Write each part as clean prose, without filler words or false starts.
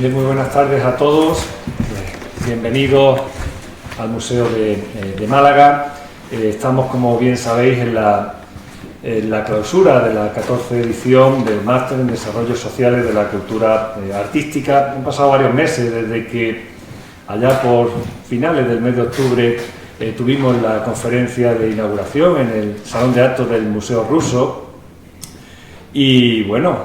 Bien, muy buenas tardes a todos. Bienvenidos al Museo de Málaga. Estamos, como bien sabéis, en la clausura de la 14ª edición del Máster en Desarrollos Sociales de la Cultura Artística. Han pasado varios meses desde que, allá por finales del mes de octubre, tuvimos la conferencia de inauguración en el Salón de Actos del Museo Ruso. Y bueno,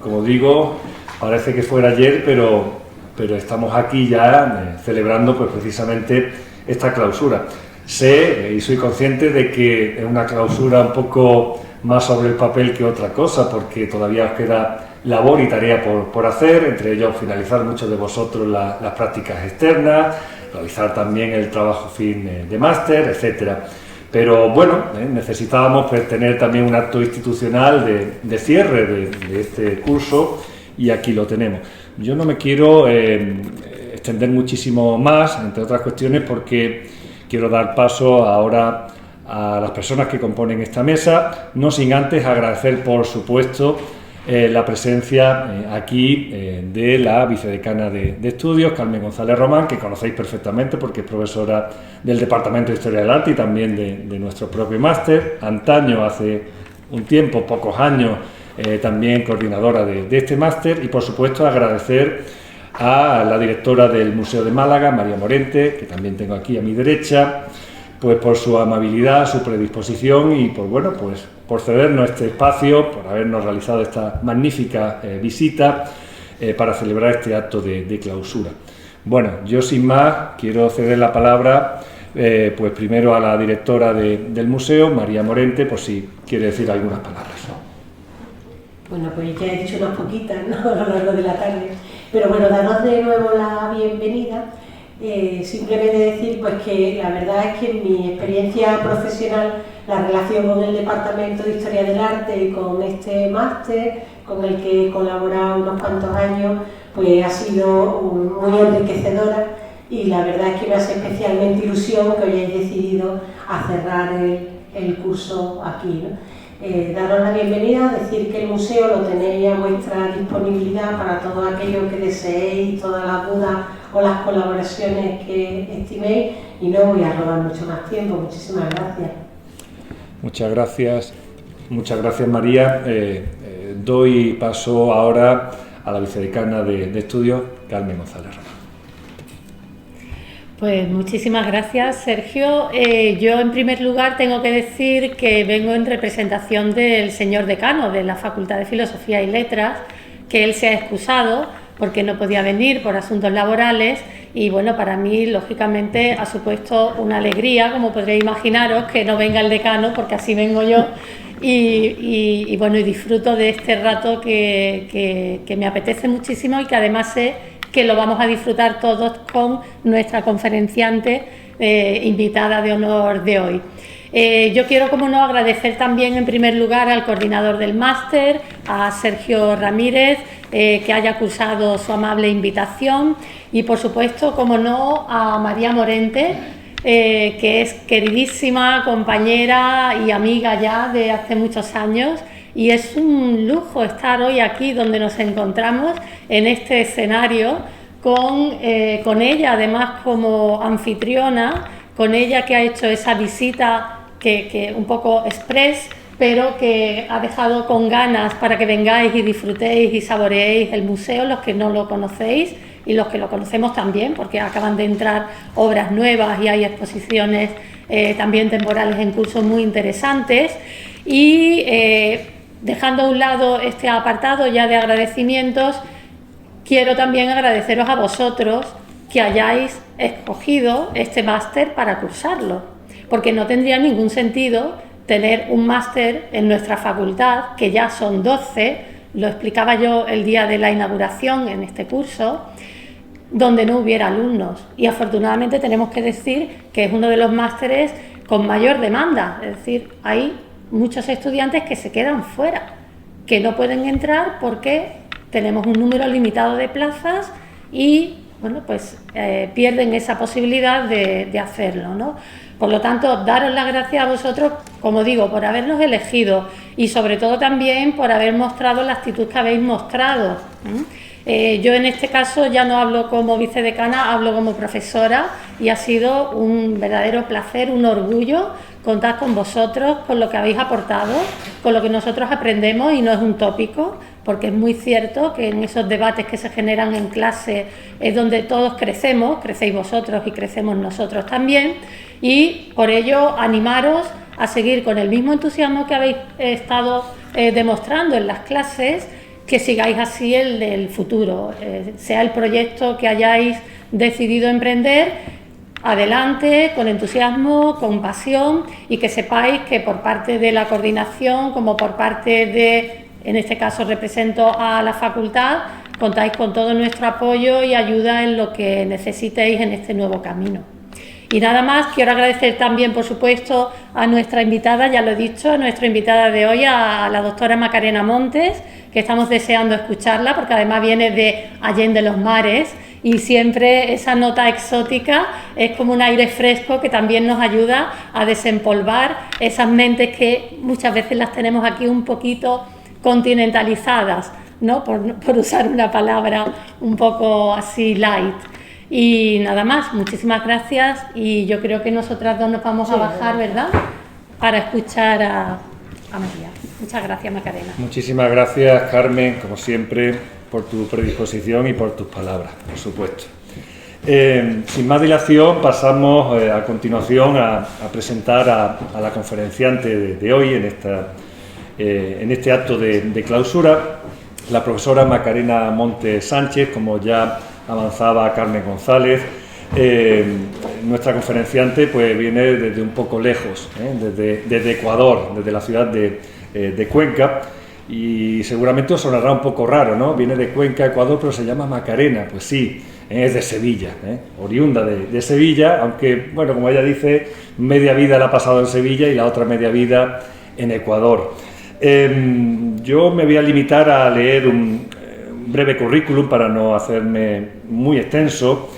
como digo, parece que fuera ayer, pero estamos aquí ya celebrando pues precisamente esta clausura. Sé y soy consciente de que es una clausura un poco más sobre el papel que otra cosa, porque todavía os queda labor y tarea por hacer, entre ellos finalizar muchos de vosotros las prácticas externas, realizar también el trabajo fin de máster, etcétera. Pero bueno, necesitábamos pues, tener también un acto institucional de cierre de este curso y aquí lo tenemos. Yo no me quiero extender muchísimo más, entre otras cuestiones, porque quiero dar paso ahora a las personas que componen esta mesa, no sin antes agradecer, por supuesto, la presencia aquí de la vicedecana de Estudios, Carmen González Román, que conocéis perfectamente porque es profesora del Departamento de Historia del Arte y también de nuestro propio máster. Antaño, hace un tiempo, pocos años, también coordinadora de este máster. Y, por supuesto, agradecer a la directora del Museo de Málaga, María Morente, que también tengo aquí a mi derecha, pues por su amabilidad, su predisposición y por cedernos este espacio, por habernos realizado esta magnífica visita para celebrar este acto de clausura. Bueno, yo sin más quiero ceder la palabra pues primero a la directora del museo, María Morente, por si quiere decir algunas palabras. Bueno, pues ya he dicho unas poquitas, ¿no?, a lo largo de la tarde, pero bueno, daros de nuevo la bienvenida. Simplemente decir pues que la verdad es que en mi experiencia profesional la relación con el Departamento de Historia del Arte y con este máster con el que he colaborado unos cuantos años pues ha sido muy enriquecedora y la verdad es que me hace especialmente ilusión que hayáis decidido a cerrar el curso aquí, ¿no? Daros la bienvenida, decir que el museo lo tenéis a vuestra disponibilidad para todo aquello que deseéis, todas las dudas o las colaboraciones que estiméis, y no voy a robar mucho más tiempo. Muchísimas gracias. Muchas gracias María. Doy paso ahora a la vicedecana de Estudios, Carmen González Román. Pues muchísimas gracias, Sergio. Yo, en primer lugar, tengo que decir que vengo en representación del señor decano de la Facultad de Filosofía y Letras, que él se ha excusado porque no podía venir por asuntos laborales y, bueno, para mí, lógicamente, ha supuesto una alegría, como podréis imaginaros, que no venga el decano, porque así vengo yo y bueno, y disfruto de este rato que me apetece muchísimo y que además sé que lo vamos a disfrutar todos con nuestra conferenciante invitada de honor de hoy. Yo quiero, como no, agradecer también en primer lugar al coordinador del máster, a Sergio Ramírez, que haya cursado su amable invitación y, por supuesto, como no, a María Morente, que es queridísima compañera y amiga ya de hace muchos años. Y es un lujo estar hoy aquí donde nos encontramos, en este escenario, con ella, además como anfitriona, con ella que ha hecho esa visita que un poco express, pero que ha dejado con ganas para que vengáis y disfrutéis y saboreéis el museo, los que no lo conocéis y los que lo conocemos también, porque acaban de entrar obras nuevas y hay exposiciones también temporales en curso muy interesantes. Y dejando a un lado este apartado ya de agradecimientos, quiero también agradeceros a vosotros que hayáis escogido este máster para cursarlo, porque no tendría ningún sentido tener un máster en nuestra facultad, que ya son 12, lo explicaba yo el día de la inauguración en este curso, donde no hubiera alumnos. Y afortunadamente tenemos que decir que es uno de los másteres con mayor demanda, es decir, hay muchos estudiantes que se quedan fuera, que no pueden entrar porque tenemos un número limitado de plazas y, bueno, pues pierden esa posibilidad de hacerlo, ¿no? Por lo tanto, daros las gracias a vosotros, como digo, por habernos elegido y sobre todo también por haber mostrado la actitud que habéis mostrado. Yo en este caso ya no hablo como vicedecana, hablo como profesora y ha sido un verdadero placer, un orgullo contar con vosotros, con lo que habéis aportado, con lo que nosotros aprendemos y no es un tópico, porque es muy cierto que en esos debates que se generan en clase es donde todos crecemos, crecéis vosotros y crecemos nosotros también, y por ello animaros a seguir con el mismo entusiasmo que habéis estado demostrando en las clases, que sigáis así el del futuro, sea el proyecto que hayáis decidido emprender, adelante, con entusiasmo, con pasión, y que sepáis que por parte de la coordinación, como por parte de, en este caso represento a la facultad, contáis con todo nuestro apoyo y ayuda en lo que necesitéis en este nuevo camino. Y nada más, quiero agradecer también, por supuesto, a nuestra invitada, ya lo he dicho, a nuestra invitada de hoy, a la doctora Macarena Montes, que estamos deseando escucharla, porque además viene de Allende los Mares, y siempre esa nota exótica es como un aire fresco que también nos ayuda a desempolvar esas mentes que muchas veces las tenemos aquí un poquito continentalizadas, ¿no? Por usar una palabra un poco así light. Y nada más, muchísimas gracias, y yo creo que nosotras dos nos vamos a bajar, ¿verdad?, para escuchar a María. Muchas gracias, Macarena. Muchísimas gracias, Carmen, como siempre, por tu predisposición y por tus palabras, por supuesto. Sin más dilación, pasamos a continuación a presentar a la conferenciante de hoy en este acto de clausura, la profesora Macarena Montes Sánchez. Como ya avanzaba Carmen González, nuestra conferenciante pues viene desde un poco lejos, desde Ecuador, desde la ciudad de Cuenca, y seguramente os sonará un poco raro, ¿no? Viene de Cuenca, Ecuador, pero se llama Macarena. Pues sí, es de Sevilla, oriunda de Sevilla, aunque, bueno, como ella dice, media vida la ha pasado en Sevilla y la otra media vida en Ecuador. Yo me voy a limitar a leer un breve currículum para no hacerme muy extenso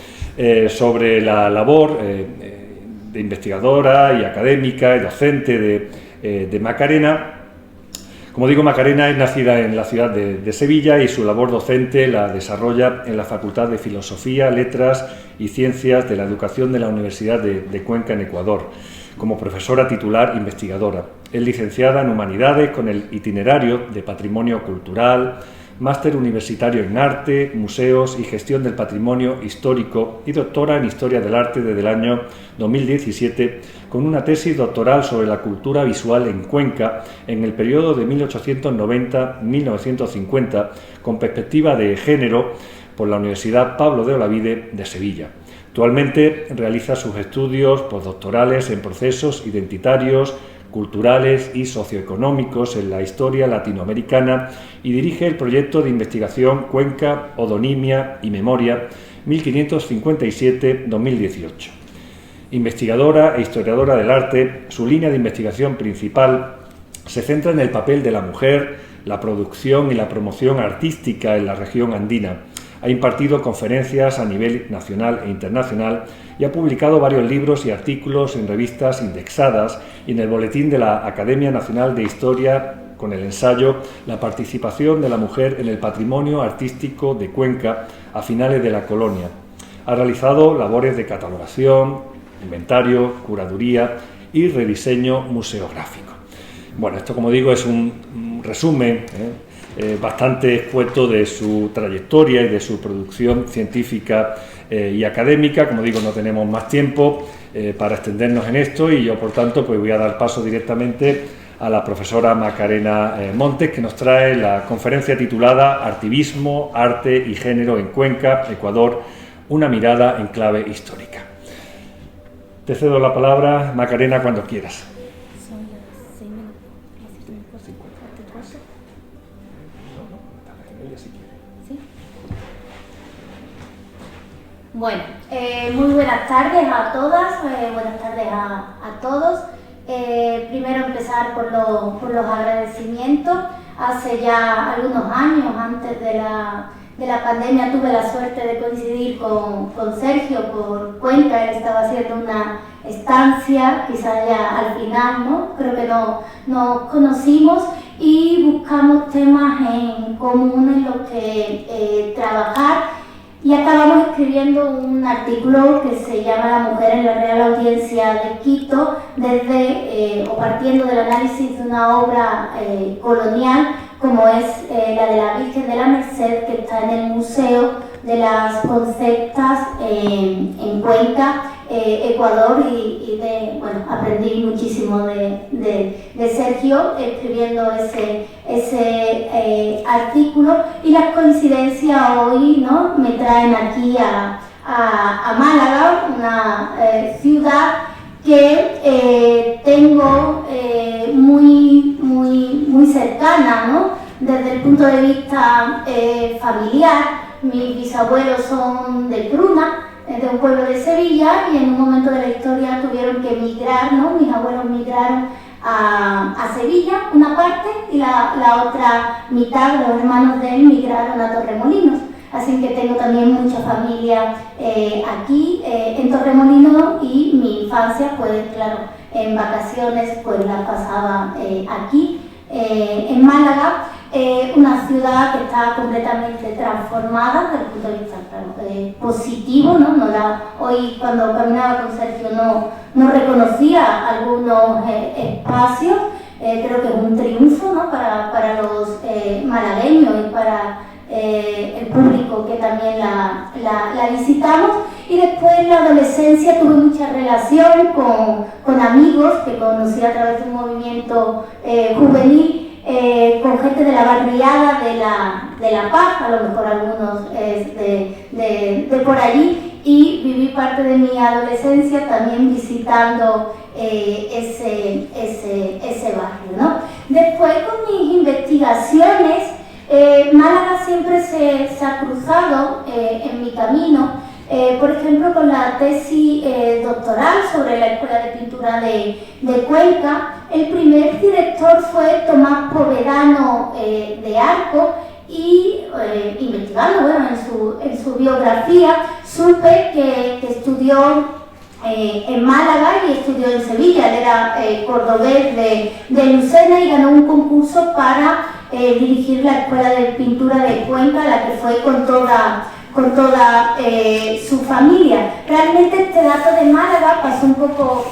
sobre la labor de investigadora y académica y docente de Macarena. Como digo, Macarena es nacida en la ciudad de Sevilla y su labor docente la desarrolla en la Facultad de Filosofía, Letras y Ciencias de la Educación de la Universidad de Cuenca, en Ecuador, como profesora titular investigadora. Es licenciada en Humanidades con el itinerario de Patrimonio Cultural, máster universitario en Arte, Museos y Gestión del Patrimonio Histórico y doctora en Historia del Arte desde el año 2017, con una tesis doctoral sobre la cultura visual en Cuenca en el periodo de 1890-1950, con perspectiva de género, por la Universidad Pablo de Olavide de Sevilla. Actualmente realiza sus estudios postdoctorales en procesos identitarios, culturales y socioeconómicos en la historia latinoamericana y dirige el proyecto de investigación Cuenca, Odonimia y Memoria 1557-2018. Investigadora e historiadora del arte, su línea de investigación principal se centra en el papel de la mujer, la producción y la promoción artística en la región andina. Ha impartido conferencias a nivel nacional e internacional y ha publicado varios libros y artículos en revistas indexadas y en el Boletín de la Academia Nacional de Historia con el ensayo La participación de la mujer en el patrimonio artístico de Cuenca a finales de la colonia. Ha realizado labores de catalogación, inventario, curaduría y rediseño museográfico. Bueno, esto, como digo, es un resumen bastante escueto de su trayectoria y de su producción científica y académica. Como digo, no tenemos más tiempo para extendernos en esto y yo, por tanto, pues voy a dar paso directamente a la profesora Macarena Montes, que nos trae la conferencia titulada Artivismo, Arte y Género en Cuenca, Ecuador, una mirada en clave histórica. Te cedo la palabra, Macarena, cuando quieras. Bueno, muy buenas tardes a todas, buenas tardes a todos. Primero empezar por los agradecimientos. Hace ya algunos años, antes de la pandemia, tuve la suerte de coincidir con Sergio por Cuenca. Él estaba haciendo una estancia, quizá ya al final, ¿no? Creo que nos conocimos y buscamos temas en común en los que trabajar. Y acabamos escribiendo un artículo que se llama La mujer en la Real Audiencia de Quito, o partiendo del análisis de una obra colonial, como es la de la Virgen de la Merced, que está en el Museo de las Conceptas en Cuenca, Ecuador, y aprendí muchísimo de Sergio escribiendo ese artículo, y las coincidencias hoy, ¿no?, me traen aquí a Málaga, una ciudad que tengo muy cercana, ¿no?, desde el punto de vista familiar. Mis bisabuelos son de Pruna, de un pueblo de Sevilla, y en un momento de la historia tuvieron que emigrar, ¿no? Mis abuelos migraron a Sevilla, una parte, y la otra mitad, los hermanos de él, migraron a Torremolinos. Así que tengo también mucha familia aquí en Torremolinos, y mi infancia, pues claro, en vacaciones pues la pasaba aquí en Málaga. Una ciudad que está completamente transformada desde el punto de vista positivo, ¿no? Hoy, cuando caminaba con Sergio, no reconocía algunos espacios. Creo que es un triunfo, ¿no?, para los malagueños y para el público que también la visitamos. Y después, en la adolescencia, tuve mucha relación con amigos que conocí a través de un movimiento juvenil, con gente de la barriada de La Paz, a lo mejor algunos de por allí, y viví parte de mi adolescencia también visitando ese barrio, ¿no? Después, con mis investigaciones, Málaga siempre se ha cruzado en mi camino. Por ejemplo, con la tesis doctoral sobre la Escuela de Pintura de Cuenca, el primer director fue Tomás Povedano de Arco, y investigando, bueno, en su biografía, supe que estudió en Málaga y estudió en Sevilla. Él era cordobés de Lucena, y ganó un concurso para dirigir la Escuela de Pintura de Cuenca, a la que fue con toda su familia. Realmente este dato de Málaga pasó un poco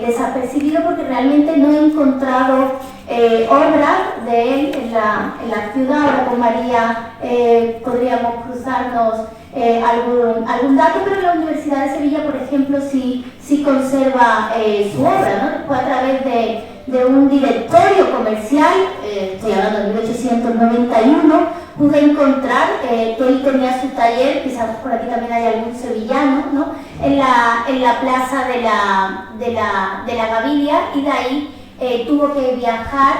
desapercibido, porque realmente no he encontrado obras de él en la ciudad. Ahora con María podríamos cruzarnos algún dato, pero en la Universidad de Sevilla, por ejemplo, sí conserva su obra, ¿no? Fue a través de un directorio comercial, estoy hablando de 1891, pude encontrar que él tenía su taller, quizás por aquí también hay algún sevillano, ¿no?, en la plaza de la Gavilia, y de ahí tuvo que viajar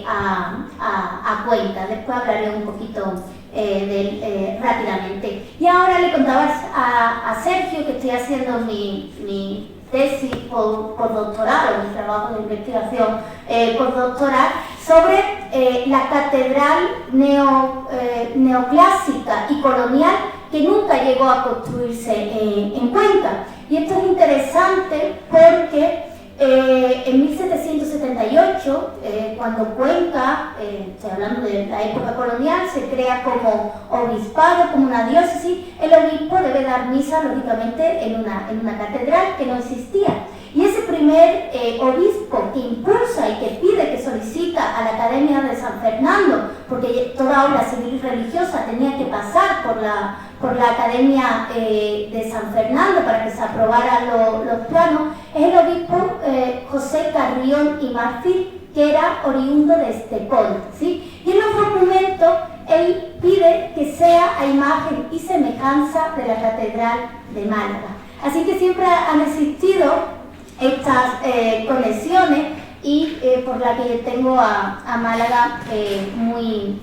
a Cuenca. Después hablaré un poquito de él rápidamente. Y ahora le contaba a Sergio que estoy haciendo mi tesis postdoctoral, o mi trabajo de investigación postdoctoral, sobre la catedral neoclásica y colonial que nunca llegó a construirse en Cuenca. Y esto es interesante porque en 1778, cuando Cuenca, estoy hablando de la época colonial, se crea como obispado, como una diócesis, el obispo debe dar misa, lógicamente, en una catedral que no existía. Y ese primer obispo que impulsa y que pide, que solicita a la Academia de San Fernando, porque toda obra civil y religiosa tenía que pasar por la Academia de San Fernando para que se aprobaran los planos, es el obispo José Carrión y Marfil, que era oriundo de Estepona, ¿sí? Y en los documentos él pide que sea a imagen y semejanza de la Catedral de Málaga. Así que siempre han existido estas conexiones, y por la que tengo a Málaga muy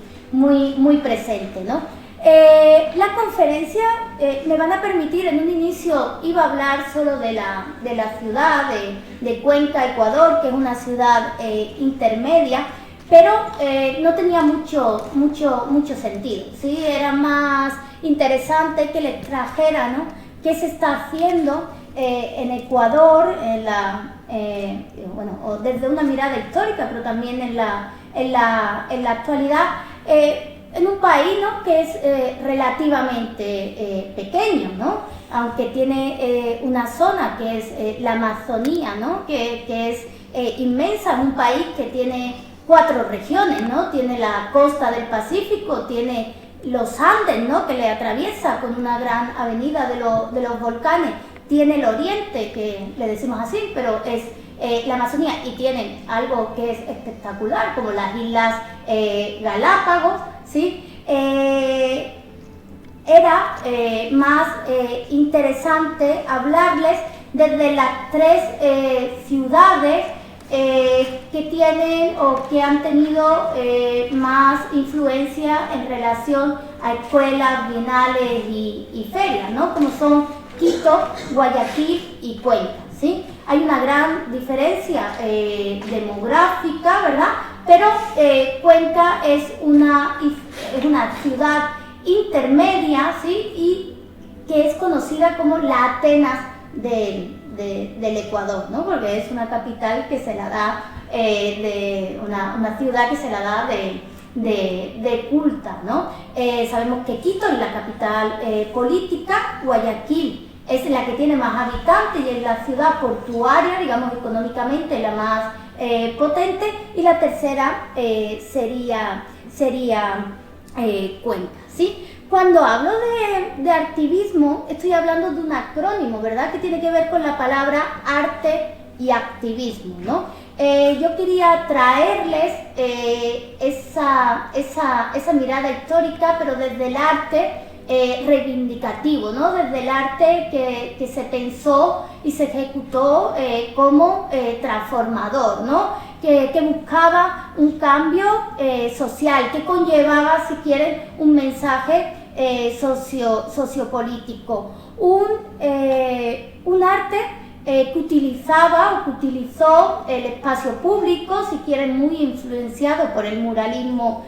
presente, ¿no? Las conferencias me van a permitir, en un inicio iba a hablar solo de la ciudad de Cuenca, Ecuador, que es una ciudad intermedia, pero no tenía mucho sentido, ¿sí? Era más interesante que les trajera, ¿no?, qué se está haciendo en Ecuador, o desde una mirada histórica, pero también en la actualidad, en un país, ¿no?, que es relativamente pequeño, ¿no?, aunque tiene una zona que es la Amazonía, ¿no?, que es inmensa, un país que tiene 4 regiones, ¿no? Tiene la costa del Pacífico, tiene los Andes, ¿no?, que le atraviesa con una gran avenida de los volcanes, tiene el oriente, que le decimos así, pero es la Amazonía, y tienen algo que es espectacular, como las Islas Galápagos, ¿sí? Era más interesante hablarles desde las 3 ciudades que tienen o que han tenido más influencia en relación a escuelas, bienales y ferias, ¿no?, como son Quito, Guayaquil y Cuenca, ¿sí? Hay una gran diferencia demográfica, ¿verdad? Pero Cuenca es una ciudad intermedia, ¿sí?, y que es conocida como la Atenas del Ecuador, ¿no?, porque es una capital que se la da, una ciudad que se la da de culta, ¿no? Sabemos que Quito es la capital política, Guayaquil es la que tiene más habitantes y es la ciudad portuaria, digamos, económicamente la más potente, y la tercera sería Cuenca, ¿sí? Cuando hablo de activismo, estoy hablando de un acrónimo, ¿verdad?, que tiene que ver con la palabra arte y activismo, ¿no? Yo quería traerles esa mirada histórica, pero desde el arte reivindicativo, ¿no?, desde el arte que se pensó y se ejecutó como transformador, ¿no?, que buscaba un cambio social, que conllevaba, si quieren, un mensaje sociopolítico, un arte que utilizaba o que utilizó el espacio público, si quieren, muy influenciado por el muralismo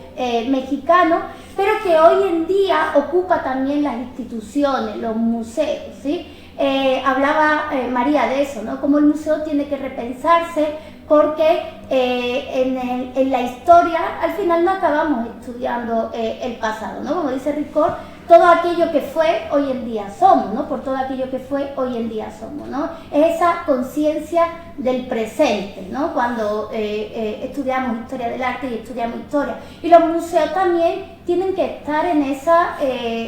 mexicano, pero que hoy en día ocupa también las instituciones, los museos, ¿sí? Hablaba María de eso, ¿no?, como el museo tiene que repensarse, porque en la historia al final no acabamos estudiando el pasado, ¿no? Como dice Ricord, todo aquello que fue, hoy en día somos, ¿no? Por todo aquello que fue, hoy en día somos, ¿no? Es esa conciencia del presente, ¿no?, cuando estudiamos historia del arte y estudiamos historia. Y los museos también tienen que estar en esas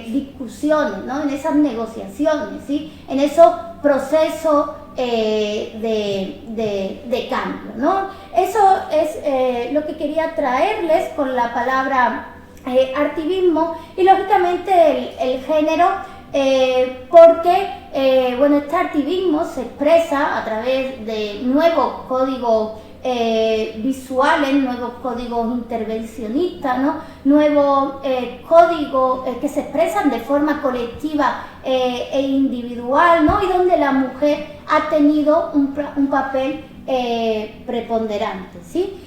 discusiones, ¿no?, en esas negociaciones, ¿sí?, en esos procesos de cambio, ¿no? Eso es lo que quería traerles con la palabra activismo, y lógicamente el género, porque este activismo se expresa a través de nuevos códigos visuales, nuevos códigos intervencionistas, ¿no?, nuevos códigos que se expresan de forma colectiva e individual, ¿no?, y donde la mujer ha tenido un papel preponderante, ¿sí?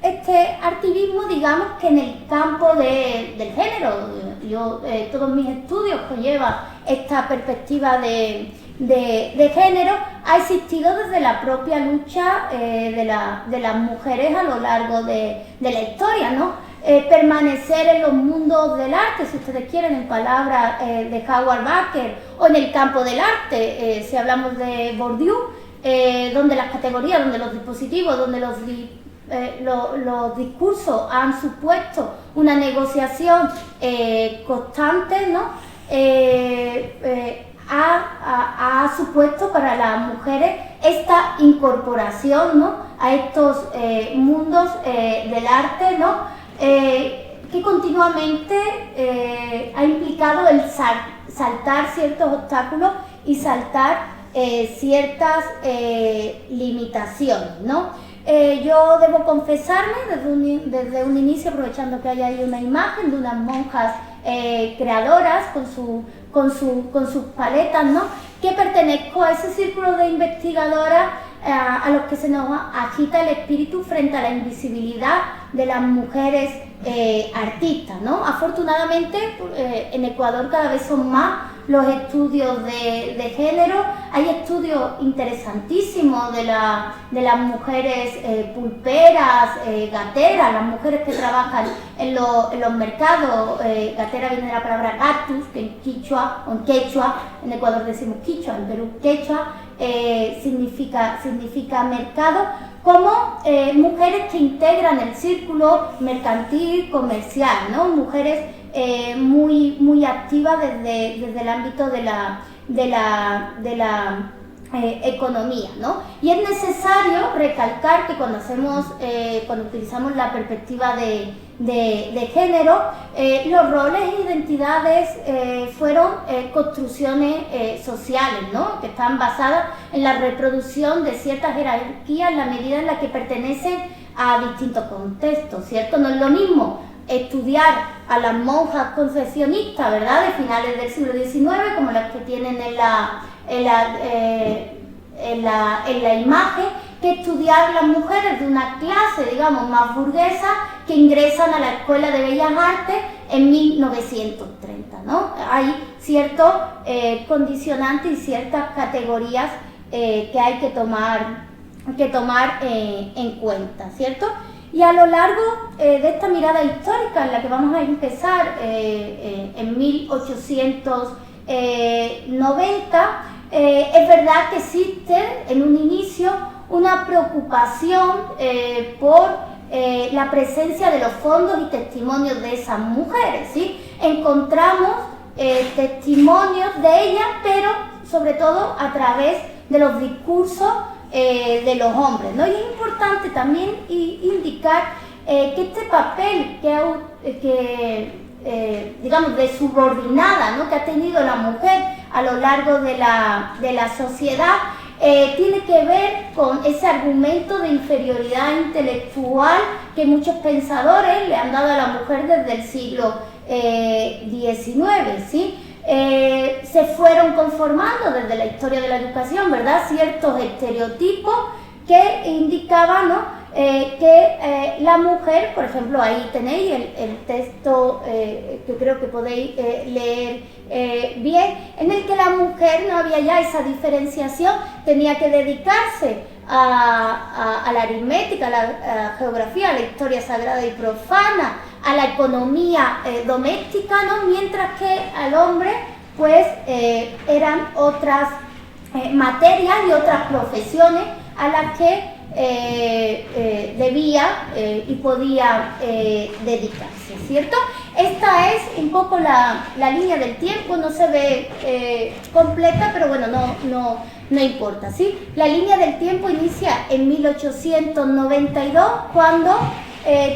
Este activismo, digamos que en el campo del género, todos mis estudios conllevan esta perspectiva de género, ha existido desde la propia lucha de las mujeres a lo largo de la historia, ¿no? Permanecer en los mundos del arte, si ustedes quieren, en palabras de Howard Barker, o en el campo del arte, si hablamos de Bourdieu, donde las categorías, donde los dispositivos, donde los discursos han supuesto una negociación constante, ¿no? Ha supuesto para las mujeres esta incorporación, ¿no?, a estos mundos del arte, ¿no?, que continuamente ha implicado el saltar ciertos obstáculos y saltar ciertas limitaciones, ¿no? Yo debo confesarme desde un inicio, aprovechando que hay ahí una imagen de unas monjas creadoras con sus paletas, ¿no?, que pertenezco a ese círculo de investigadoras a los que se nos agita el espíritu frente a la invisibilidad de las mujeres artistas, ¿no? Afortunadamente en Ecuador cada vez son más los estudios de género. Hay estudios interesantísimos de las mujeres pulperas, gateras, las mujeres que trabajan en los mercados. Gatera viene de la palabra gatus, que en quichua, o en quechua, en Ecuador decimos quichua, en Perú quechua, significa mercado, como mujeres que integran el círculo mercantil, comercial, ¿no? Mujeres muy activas desde el ámbito de la economía, ¿no? Y es necesario recalcar que cuando utilizamos la perspectiva de género, los roles e identidades fueron construcciones sociales, ¿no? Que están basadas en la reproducción de ciertas jerarquías en la medida en la que pertenecen a distintos contextos, ¿cierto? No es lo mismo estudiar a las monjas concepcionistas, ¿verdad?, de finales del siglo XIX, como las que tienen en la imagen, que estudiar las mujeres de una clase, digamos, más burguesa, que ingresan a la Escuela de Bellas Artes en 1930, ¿no? Hay ciertos condicionantes y ciertas categorías que hay que tomar en cuenta, ¿cierto? Y a lo largo de esta mirada histórica en la que vamos a empezar en 1890, es verdad que existe en un inicio una preocupación por la presencia de los fondos y testimonios de esas mujeres, ¿sí? Encontramos testimonios de ellas, pero sobre todo a través de los discursos de los hombres, ¿no? Y es importante también indicar que este papel digamos, de subordinada, ¿no?, que ha tenido la mujer a lo largo de la sociedad, tiene que ver con ese argumento de inferioridad intelectual que muchos pensadores le han dado a la mujer desde el siglo XIX, ¿sí? Se fueron conformando desde la historia de la educación, ¿verdad?, ciertos estereotipos que indicaban, ¿no?, que la mujer, por ejemplo, ahí tenéis el texto que creo que podéis leer bien, en el que la mujer no había ya esa diferenciación, tenía que dedicarse a la aritmética, a la geografía, a la historia sagrada y profana, a la economía doméstica, ¿no?, mientras que al hombre pues eran otras materias y otras profesiones a las que debía y podía dedicarse, ¿cierto? Esta es un poco la línea del tiempo, no se ve completa, pero bueno, no importa, ¿sí? La línea del tiempo inicia en 1892, cuando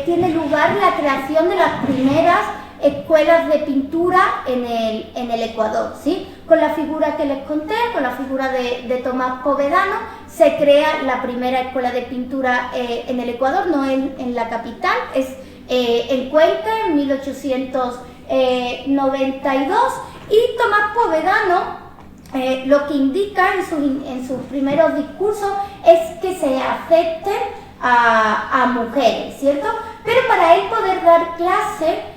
tiene lugar la creación de las primeras escuelas de pintura en el Ecuador, ¿sí? Con la figura que les conté, con la figura de Tomás Povedano, se crea la primera escuela de pintura en el Ecuador, no en la capital, es en Cuenca, en 1892, y Tomás Povedano lo que indica en sus primeros discursos es que se acepten a mujeres, ¿cierto? Pero para él poder dar clase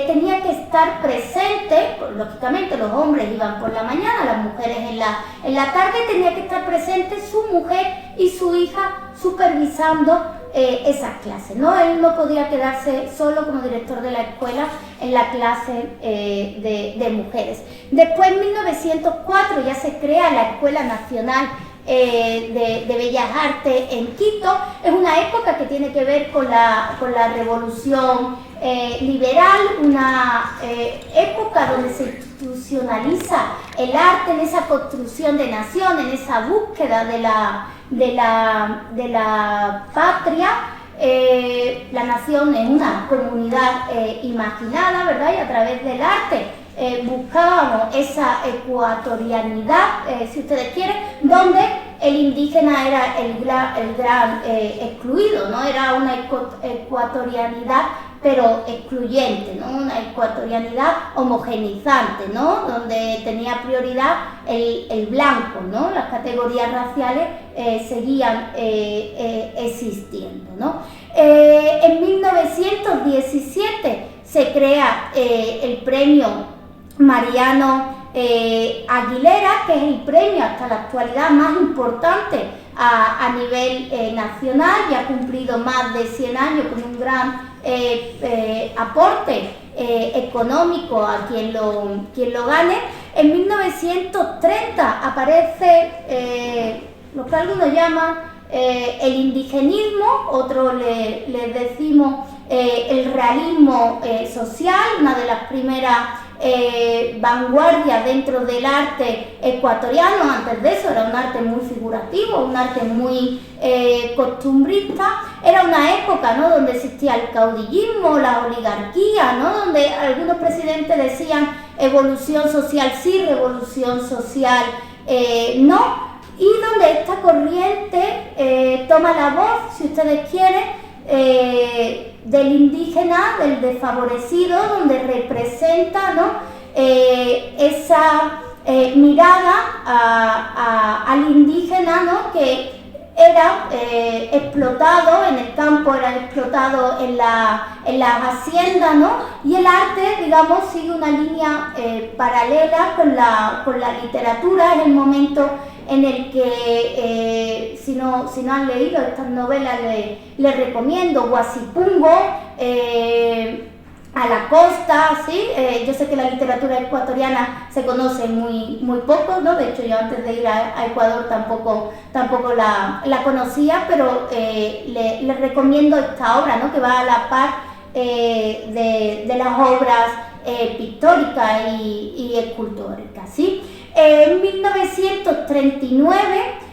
tenía que estar presente, lógicamente los hombres iban por la mañana, las mujeres en la tarde, tenía que estar presente su mujer y su hija supervisando esas clases, ¿no? Él no podía quedarse solo como director de la escuela en la clase de mujeres. Después, en 1904, ya se crea la Escuela Nacional de Bellas Artes en Quito. Es una época que tiene que ver con la revolución liberal, una época donde se institucionaliza el arte, en esa construcción de nación, en esa búsqueda de la patria. La nación es una comunidad imaginada, ¿verdad? Y a través del arte buscábamos esa ecuatorianidad, si ustedes quieren, donde el indígena era el gran excluido, ¿no? Era una ecuatorianidad pero excluyente, ¿no? Una ecuatorianidad homogeneizante, ¿no? Donde tenía prioridad el blanco, ¿no? Las categorías raciales seguían existiendo, ¿no? En 1917 se crea el premio Mariano Aguilera, que es el premio hasta la actualidad más importante a nivel nacional, y ha cumplido más de 100 años con un gran aporte económico a quien lo gane. En 1930 aparece lo que algunos llaman el indigenismo, otros le decimos el realismo social, una de las primeras vanguardias dentro del arte ecuatoriano. Antes de eso era un arte muy figurativo, un arte muy costumbrista. Era una época, ¿no?, donde existía el caudillismo, la oligarquía, ¿no?, donde algunos presidentes decían evolución social sí, revolución social no, y donde esta corriente toma la voz, si ustedes quieren, del indígena, del desfavorecido, donde representa, ¿no?, esa mirada al indígena, ¿no?, que era explotado en el campo, era explotado en las haciendas, ¿no?, y el arte, digamos, sigue una línea paralela con la literatura. Es el momento en el que, si no han leído estas novelas, les recomiendo Guasipungo, A la costa, ¿sí? Yo sé que la literatura ecuatoriana se conoce muy poco, ¿no? De hecho, yo antes de ir a Ecuador tampoco la conocía, pero les recomiendo esta obra, ¿no?, que va a la par de las obras pictóricas y escultóricas, ¿sí? En 1939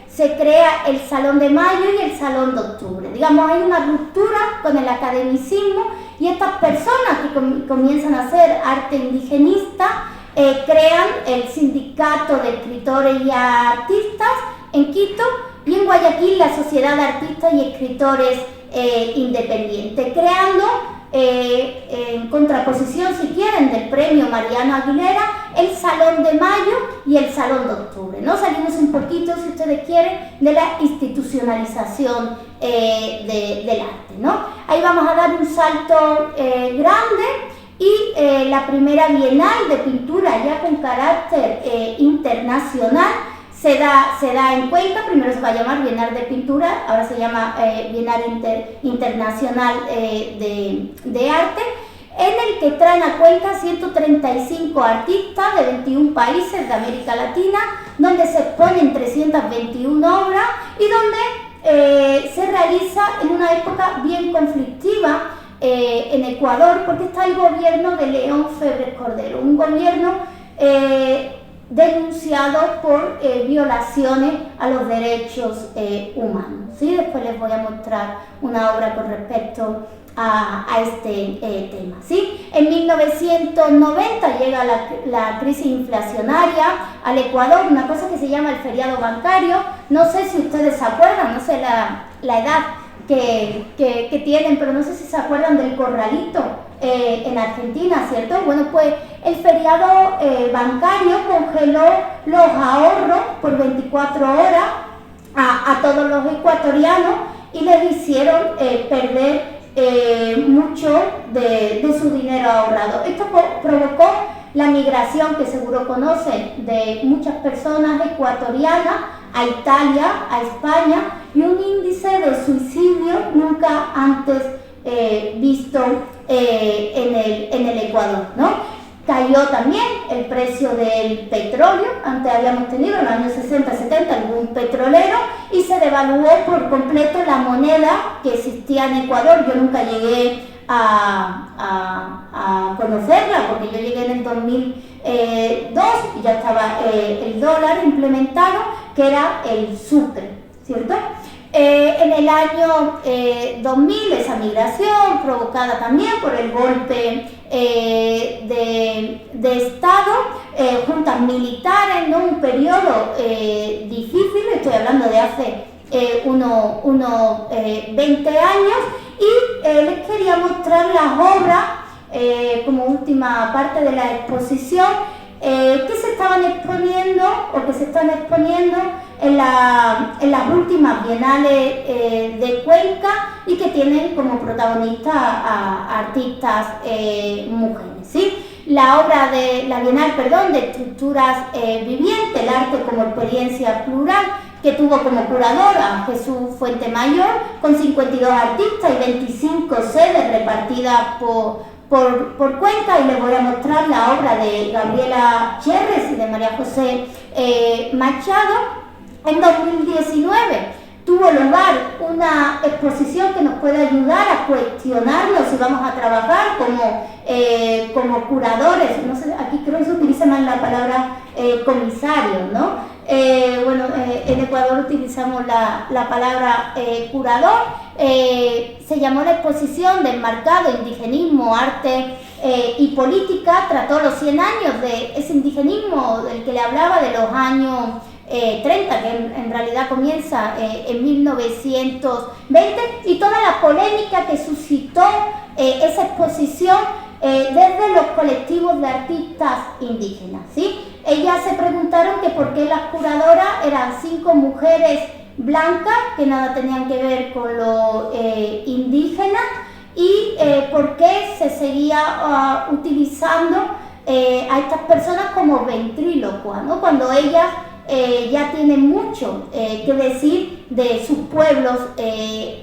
se crea el Salón de Mayo y el Salón de Octubre. Digamos, hay una ruptura con el academicismo, y estas personas que comienzan a hacer arte indigenista crean el Sindicato de Escritores y Artistas en Quito, y en Guayaquil la Sociedad de Artistas y Escritores Independientes, creando en contraposición, si quieren, del premio Mariano Aguilera, el Salón de Mayo y el Salón de Octubre, ¿no? Salimos un poquito, si ustedes quieren, de la institucionalización del arte, ¿no? Ahí vamos a dar un salto grande, y la primera Bienal de Pintura, ya con carácter internacional, se da en Cuenca. Primero se va a llamar Bienal de Pintura, ahora se llama Bienal Internacional de Arte, en el que traen a Cuenca 135 artistas de 21 países de América Latina, donde se exponen 321 obras y donde se realiza en una época bien conflictiva en Ecuador, porque está el gobierno de León Febres Cordero, un gobierno denunciado por violaciones a los derechos humanos, ¿sí? Después les voy a mostrar una obra con respecto a este tema, ¿sí? En 1990 llega la crisis inflacionaria al Ecuador, una cosa que se llama el feriado bancario. No sé si ustedes se acuerdan, no sé la edad que tienen, pero no sé si se acuerdan del corralito en Argentina, ¿cierto? Bueno, pues el feriado bancario congeló los ahorros por 24 horas a todos los ecuatorianos y les hicieron perder mucho de su dinero ahorrado. Esto provocó la migración, que seguro conocen, de muchas personas ecuatorianas a Italia, a España, y un índice de suicidio nunca antes visto en el Ecuador, ¿no? Cayó también el precio del petróleo. Antes habíamos tenido en los años 60-70 algún petrolero, y se devaluó por completo la moneda que existía en Ecuador. Yo nunca llegué a conocerla, porque yo llegué en el 2002 y ya estaba el dólar implementado, que era el sucre, ¿cierto? En el año 2000, esa migración provocada también por el golpe de Estado, juntas militares, ¿no? Un periodo difícil, estoy hablando de hace unos 20 años, y les quería mostrar las obras como última parte de la exposición que se estaban exponiendo o que se están exponiendo en las últimas bienales de Cuenca, y que tienen como protagonistas a artistas mujeres, ¿sí? la obra de la Bienal, perdón, de estructuras vivientes, el arte como experiencia plural, que tuvo como curador a Jesús Fuentemayor, con 52 artistas y 25 sedes repartidas por Cuenca, y les voy a mostrar la obra de Gabriela Cherres y de María José Machado. En 2019 tuvo lugar una exposición que nos puede ayudar a cuestionarnos si vamos a trabajar como curadores. No sé, aquí creo que se utiliza más la palabra comisario, ¿no? En Ecuador utilizamos la palabra curador. Se llamó la exposición de Enmarcado, Indigenismo, Arte y Política. Trató los 100 años de ese indigenismo del que le hablaba, de los años 30, que en realidad comienza en 1920, y toda la polémica que suscitó esa exposición desde los colectivos de artistas indígenas, ¿sí? Ellas se preguntaron que por qué las curadoras eran 5 mujeres blancas que nada tenían que ver con lo indígena, y por qué se seguía utilizando a estas personas como ventrílocuas, ¿no? Cuando ellas ya tienen mucho que decir de sus pueblos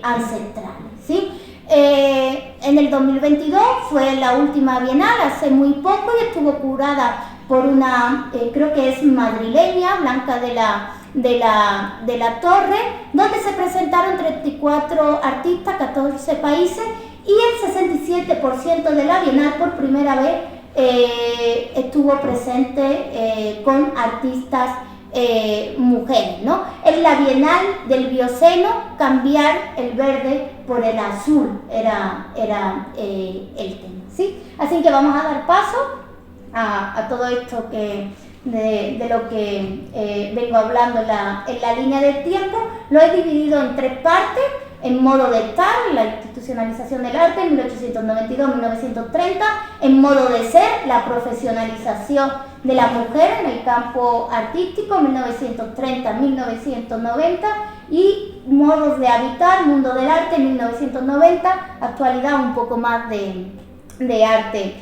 ancestrales, ¿sí? En el 2022 fue la última Bienal, hace muy poco, y estuvo curada por una, creo que es madrileña, Blanca de la Torre, donde se presentaron 34 artistas, 14 países, y el 67% de la Bienal por primera vez estuvo presente con artistas mujeres, ¿no? En la Bienal del Bioceno, cambiar el verde por el azul era el tema, ¿sí? Así que vamos a dar paso a todo esto de lo que vengo hablando en la línea del tiempo. Lo he dividido en 3 partes: en modo de estar, la institucionalización del arte en 1892-1930, en modo de ser, la profesionalización de la mujer en el campo artístico 1930-1990, y modos de habitar, mundo del arte 1990, actualidad, un poco más de arte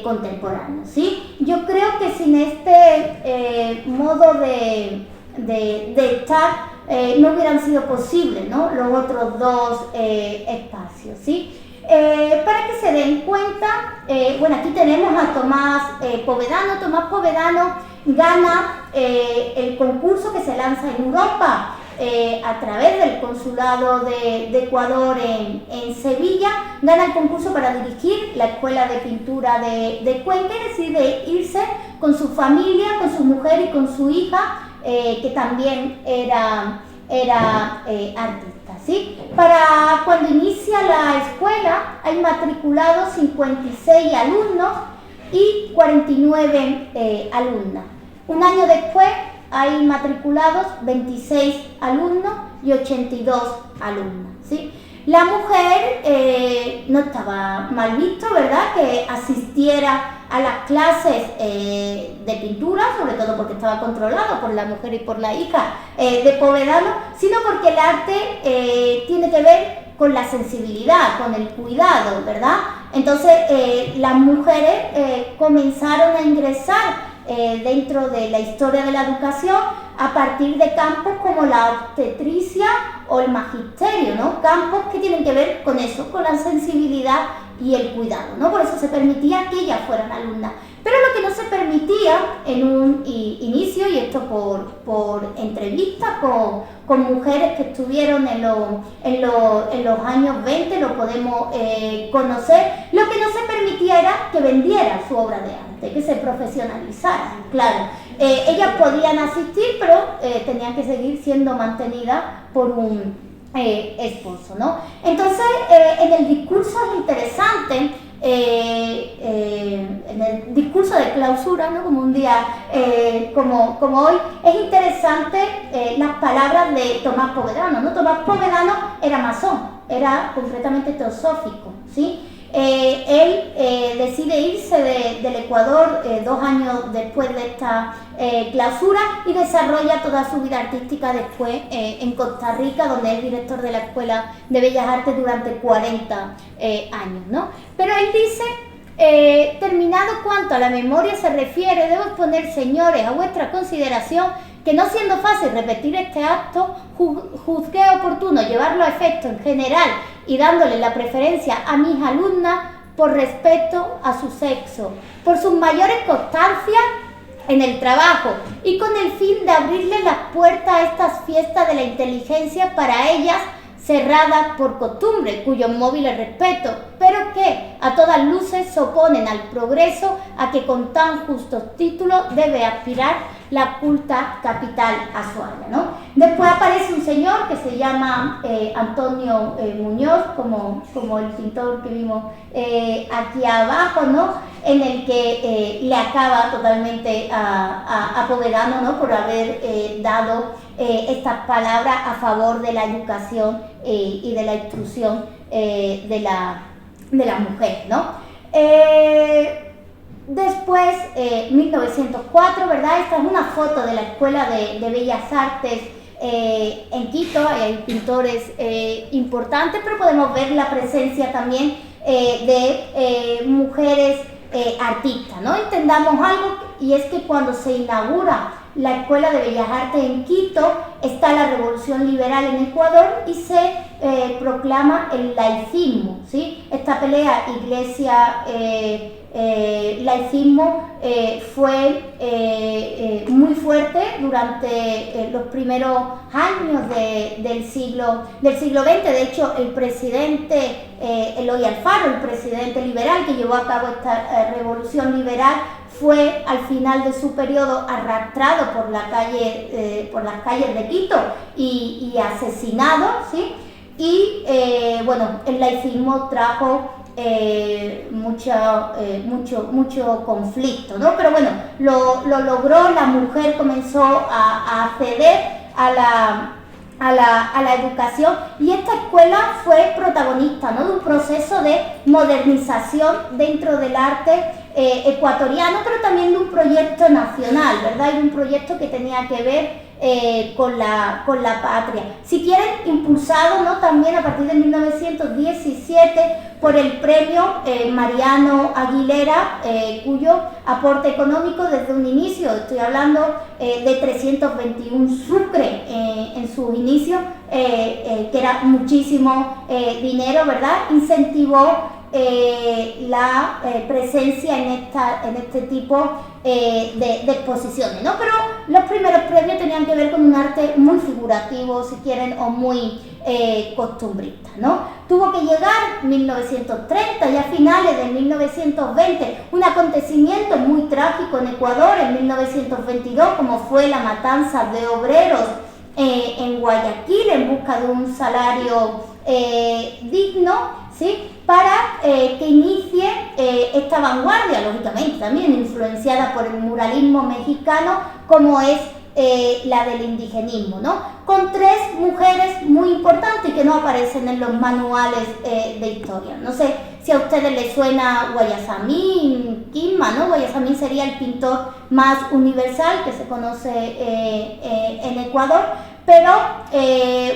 contemporáneo, ¿sí? Yo creo que sin este modo de estar no hubieran sido posibles, ¿no?, los otros 2 espacios, ¿sí? Para que se den cuenta, bueno, aquí tenemos a Tomás Povedano. Tomás Povedano gana el concurso que se lanza en Europa a través del Consulado de Ecuador en Sevilla. Gana el concurso para dirigir la Escuela de Pintura de Cuenca, y decide irse con su familia, con su mujer y con su hija, que también era artista, ¿sí? Para cuando inicia la escuela hay matriculados 56 alumnos y 49 alumnas. Un año después hay matriculados 26 alumnos y 82 alumnas, ¿sí? La mujer no estaba mal visto, ¿verdad?, que asistiera a las clases de pintura, sobre todo porque estaba controlado por la mujer y por la hija de Povedano, sino porque el arte tiene que ver con la sensibilidad, con el cuidado, ¿verdad? Entonces las mujeres comenzaron a ingresar dentro de la historia de la educación a partir de campos como la obstetricia o el magisterio, ¿no? Campos que tienen que ver con eso, con la sensibilidad y el cuidado, ¿no? Por eso se permitía que ellas fueran alumnas. Pero lo que no se permitía en un inicio, y esto por entrevistas con mujeres que estuvieron en los años 20, lo podemos conocer, lo que no se permitía era que vendieran su obra de arte, que se profesionalizara, claro. Ellas podían asistir, pero tenían que seguir siendo mantenidas por un esposo, ¿no? Entonces, en el discurso es interesante, en el discurso de clausura, ¿no?, como un día como hoy, es interesante las palabras de Tomás Povedano, ¿no? Tomás Povedano era masón, era completamente teosófico, ¿sí? Él decide irse del Ecuador 2 años después de esta clausura, y desarrolla toda su vida artística después en Costa Rica, donde es director de la Escuela de Bellas Artes durante 40 años, ¿no? Pero él dice Terminado cuanto a la memoria se refiere, debo exponer, señores, a vuestra consideración que no siendo fácil repetir este acto, juzgué oportuno llevarlo a efecto en general y dándole la preferencia a mis alumnas por respeto a su sexo, por sus mayores constancias en el trabajo y con el fin de abrirle las puertas a estas fiestas de la inteligencia para ellas cerradas por costumbre, cuyos móviles respeto, pero que a todas luces se oponen al progreso a que con tan justos títulos debe aspirar la culta capital azuana, ¿no? Después aparece un señor que se llama Antonio Muñoz, como el pintor que vimos aquí abajo, ¿no? En el que le acaba totalmente apoderando, ¿no? Por haber dado estas palabras a favor de la educación y de la instrucción de la mujer, ¿no? Después, 1904, ¿verdad? Esta es una foto de la Escuela de Bellas Artes en Quito. Hay pintores importantes, pero podemos ver la presencia también de mujeres artistas, ¿no? Entendamos algo, y es que cuando se inaugura la Escuela de Bellas Artes en Quito, está la Revolución Liberal en Ecuador y se proclama el laicismo, ¿sí? Esta pelea iglesia-laicismo fue muy fuerte durante los primeros años del siglo XX. De hecho, el presidente Eloy Alfaro, el presidente liberal que llevó a cabo esta revolución liberal, fue al final de su periodo arrastrado por las calles de Quito y asesinado, ¿sí? Y bueno, el laicismo trajo mucho conflicto, ¿no? Pero bueno, lo logró, la mujer comenzó a acceder a la educación, y esta escuela fue protagonista, ¿no? De un proceso de modernización dentro del arte ecuatoriano, pero también de un proyecto nacional, ¿verdad? Y un proyecto que tenía que ver con la patria. Si quieren, impulsado, ¿no? También a partir de 1917 por el premio Mariano Aguilera, cuyo aporte económico desde un inicio, estoy hablando de 321 sucre en sus inicios, que era muchísimo dinero, ¿verdad? Incentivó la presencia en este tipo de exposiciones, ¿no? Pero los primeros premios tenían que ver con un arte muy figurativo, si quieren, o muy costumbrista, ¿no? Tuvo que llegar 1930 y a finales de 1920 un acontecimiento muy trágico en Ecuador en 1922, como fue la matanza de obreros en Guayaquil en busca de un salario digno, ¿sí? Para que inicie esta vanguardia, lógicamente también influenciada por el muralismo mexicano, como es la del indigenismo, ¿no? Con tres mujeres muy importantes que no aparecen en los manuales de historia. No sé si a ustedes les suena Guayasamín Quisma, ¿no? Guayasamín sería el pintor más universal que se conoce en Ecuador, pero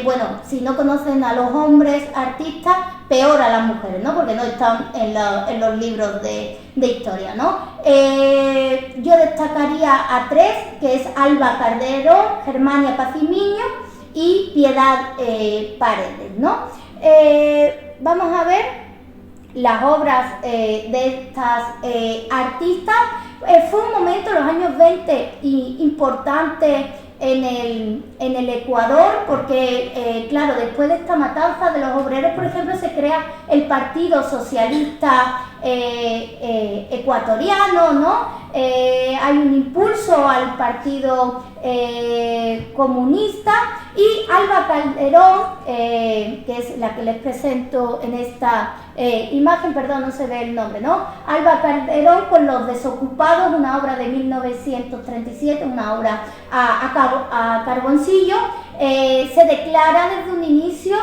bueno, si no conocen a los hombres artistas, peor a las mujeres, ¿no? Porque no están en los libros de historia, ¿no? Yo destacaría a tres, que es Alba Cardero, Germania Pacimiño y Piedad Paredes, ¿no? Vamos a ver las obras de estas artistas. Fue un momento, los años 20, importante en el Ecuador, porque claro, después de esta matanza de los obreros, por ejemplo, se crea el Partido Socialista Ecuatoriano, ¿no? Hay un impulso al Partido Comunista, y Alba Calderón, que es la que les presento en esta imagen, perdón, no se ve el nombre, ¿no? Alba Calderón con Los Desocupados, una obra de 1937, una obra a carboncillo. Se declara desde un inicio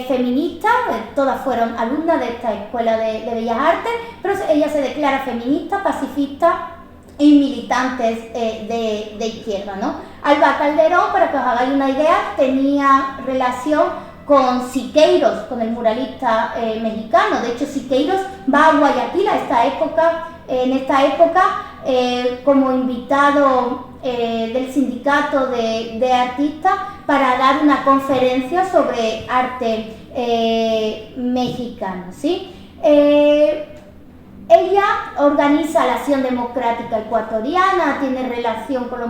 feminista, todas fueron alumnas de esta Escuela de Bellas Artes, pero ella se declara feminista, pacifista y militantes de izquierda, ¿no? Alba Calderón, para que os hagáis una idea, tenía relación con Siqueiros, con el muralista mexicano. De hecho, Siqueiros va a Guayaquil en esta época como invitado del sindicato de artistas para dar una conferencia sobre arte mexicano, ¿sí? Ella organiza la Acción Democrática Ecuatoriana, tiene relación con los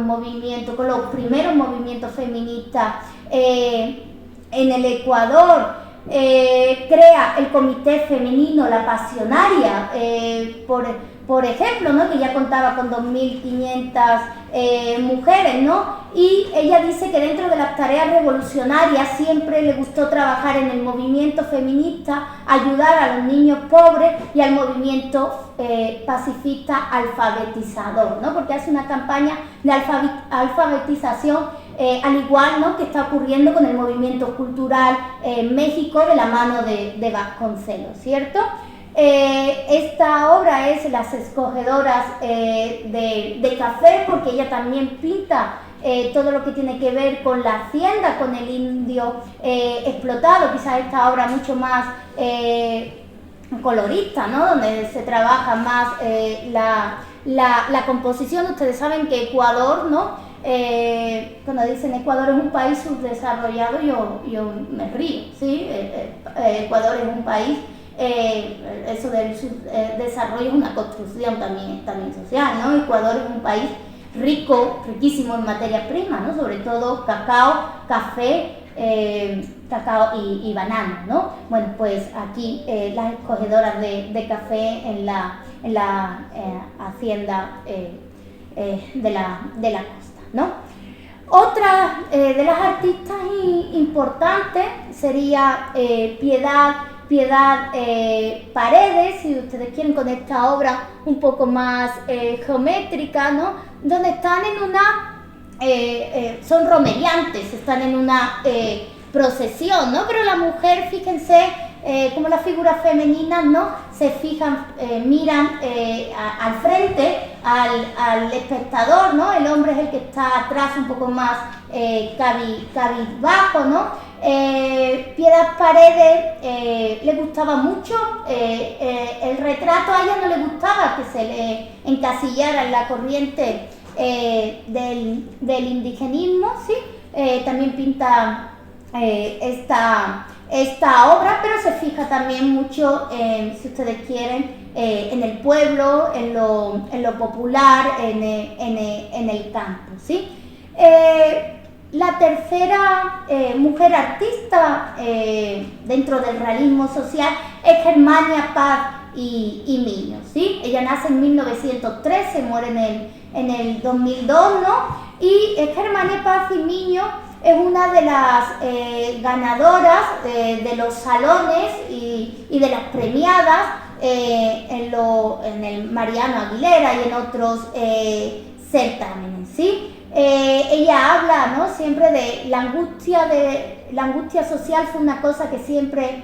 primeros movimientos feministas en el Ecuador, crea el Comité Femenino La Pasionaria, por ejemplo, ¿no? Que ya contaba con 2.500 mujeres, ¿no? Y ella dice que dentro de las tareas revolucionarias siempre le gustó trabajar en el movimiento feminista, ayudar a los niños pobres y al movimiento pacifista alfabetizador, ¿no? Porque hace una campaña de alfabetización al igual, ¿no?, que está ocurriendo con el movimiento cultural en México de la mano de Vasconcelos, ¿cierto? Esta obra es Las escogedoras de café, porque ella también pinta todo lo que tiene que ver con la hacienda, con el indio explotado. Quizás esta obra mucho más colorista, ¿no?, donde se trabaja más la composición. Ustedes saben que Ecuador, ¿no?, cuando dicen Ecuador es un país subdesarrollado, yo me río, ¿sí? Ecuador es un país, eso del desarrollo es una construcción también social, ¿no? Ecuador es un país riquísimo en materias primas, ¿no? Sobre todo cacao, café, cacao y banano, ¿no? Bueno, pues aquí las escogedoras de café en la hacienda de la costa, ¿no? Otra de las artistas importantes sería Piedad Paredes, si ustedes quieren, con esta obra un poco más geométrica, ¿no?, donde están en una, son romeriantes, están en una procesión, ¿no? Pero la mujer, fíjense, como las figuras femeninas, ¿no?, se fijan, miran al frente, al espectador, ¿no? El hombre es el que está atrás un poco más cabizbajo, ¿no? Piedad Paredes le gustaba mucho el retrato. A ella no le gustaba que se le encasillara en la corriente del indigenismo, ¿sí? También pinta esta obra, pero se fija también mucho, si ustedes quieren, en el pueblo, en lo popular, en el campo, ¿sí? La tercera mujer artista dentro del realismo social es Germania Paz y Miño, ¿sí? Ella nace en 1913, muere en el 2002, ¿no? Y Germania Paz y Miño es una de las ganadoras de los salones y de las premiadas en el Mariano Aguilera y en otros certámenes, ¿sí? Ella habla, ¿no?, siempre de la angustia social. Fue una cosa que siempre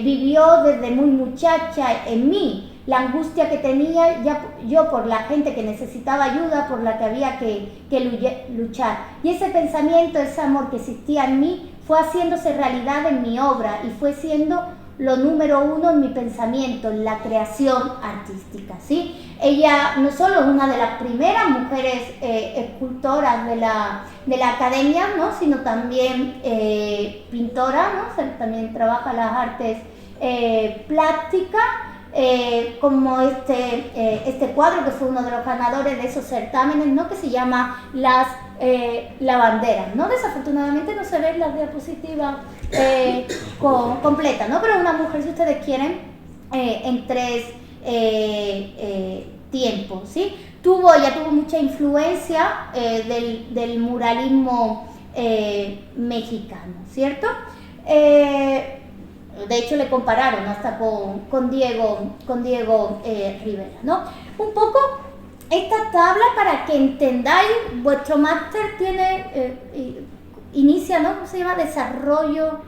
vivió desde muy muchacha en mí, la angustia que tenía yo por la gente que necesitaba ayuda, por la que había que luchar. Y ese pensamiento, ese amor que existía en mí, fue haciéndose realidad en mi obra y fue siendo lo número uno en mi pensamiento, en la creación artística, ¿sí? Ella no solo es una de las primeras mujeres escultoras de la academia, ¿no?, sino también pintora, ¿no? También trabaja las artes plásticas, como este cuadro que fue uno de los ganadores de esos certámenes, ¿no?, que se llama Las Lavanderas, ¿no? Desafortunadamente no se ve en las diapositivas completa, ¿no? Pero una mujer, si ustedes quieren, en tres tiempos, ¿sí? Ella tuvo mucha influencia del muralismo mexicano, ¿cierto? De hecho, le compararon hasta con Diego Rivera, ¿no? Un poco esta tabla para que entendáis. Vuestro máster inicia, ¿no? ¿Cómo se llama? Desarrollo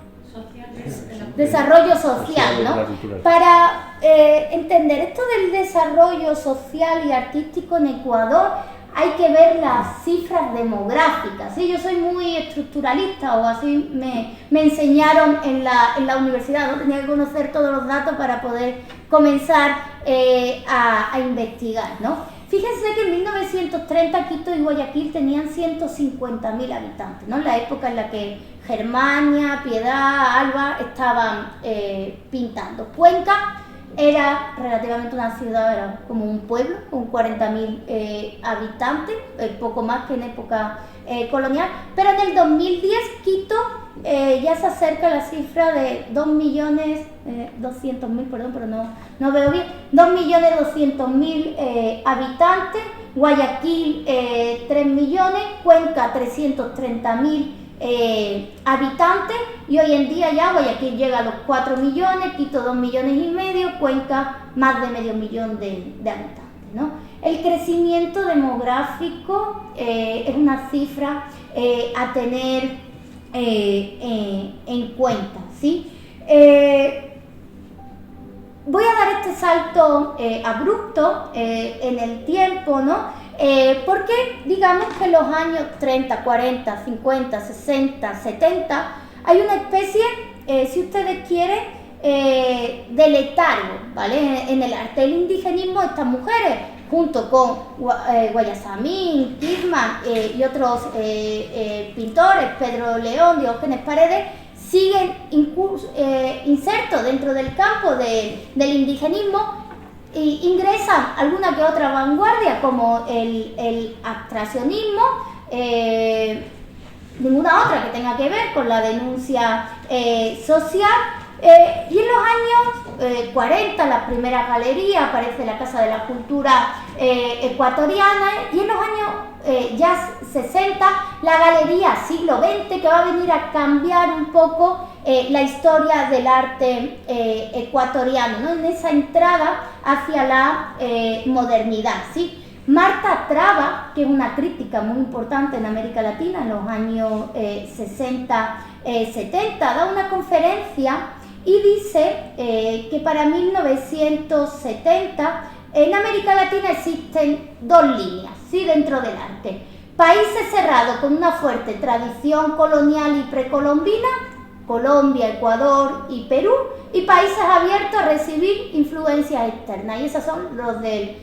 social, ¿no? Para entender esto del desarrollo social y artístico en Ecuador, hay que ver las cifras demográficas. ¿Sí? Yo soy muy estructuralista, o así me enseñaron en la universidad, ¿no? Tenía que conocer todos los datos para poder comenzar a investigar, ¿no? Fíjense que en 1930 Quito y Guayaquil tenían 150.000 habitantes, ¿no? En la época en la que Germania, Piedad, Alba estaban pintando. Cuenca era relativamente una ciudad, era como un pueblo con 40.000 habitantes, poco más que en época colonial, pero en el 2010 Quito ya se acerca a la cifra de 2.200.000, perdón, pero no veo bien, 2.200.000 habitantes, Guayaquil 3 millones, Cuenca 330.000 habitantes, y hoy en día ya Guayaquil llega a los 4 millones, Quito 2,5 millones, Cuenca más de medio millón de habitantes, ¿no? El crecimiento demográfico es una cifra a tener en cuenta, ¿sí? Voy a dar este salto abrupto en el tiempo, ¿no? Porque digamos que en los años 30, 40, 50, 60, 70 hay una especie, si ustedes quieren, de letargo, ¿vale? En el arte del indigenismo, estas mujeres, junto con Guayasamín, Kidman y otros pintores, Pedro León, Diógenes Paredes, siguen insertos dentro del campo del indigenismo. Y ingresan alguna que otra vanguardia, como el abstraccionismo, ninguna otra que tenga que ver con la denuncia social. Y en los años 40, la primera galería, aparece la Casa de la Cultura ecuatoriana, y en los años ya 60, la Galería Siglo XX, que va a venir a cambiar un poco la historia del arte ecuatoriano, ¿no? En esa entrada hacia la modernidad, ¿sí? Marta Traba, que es una crítica muy importante en América Latina en los años 60-70, da una conferencia y dice que para 1970 en América Latina existen dos líneas, ¿sí? Dentro del arte: países cerrados con una fuerte tradición colonial y precolombina, Colombia, Ecuador y Perú, y países abiertos a recibir influencias externas, y esos son los del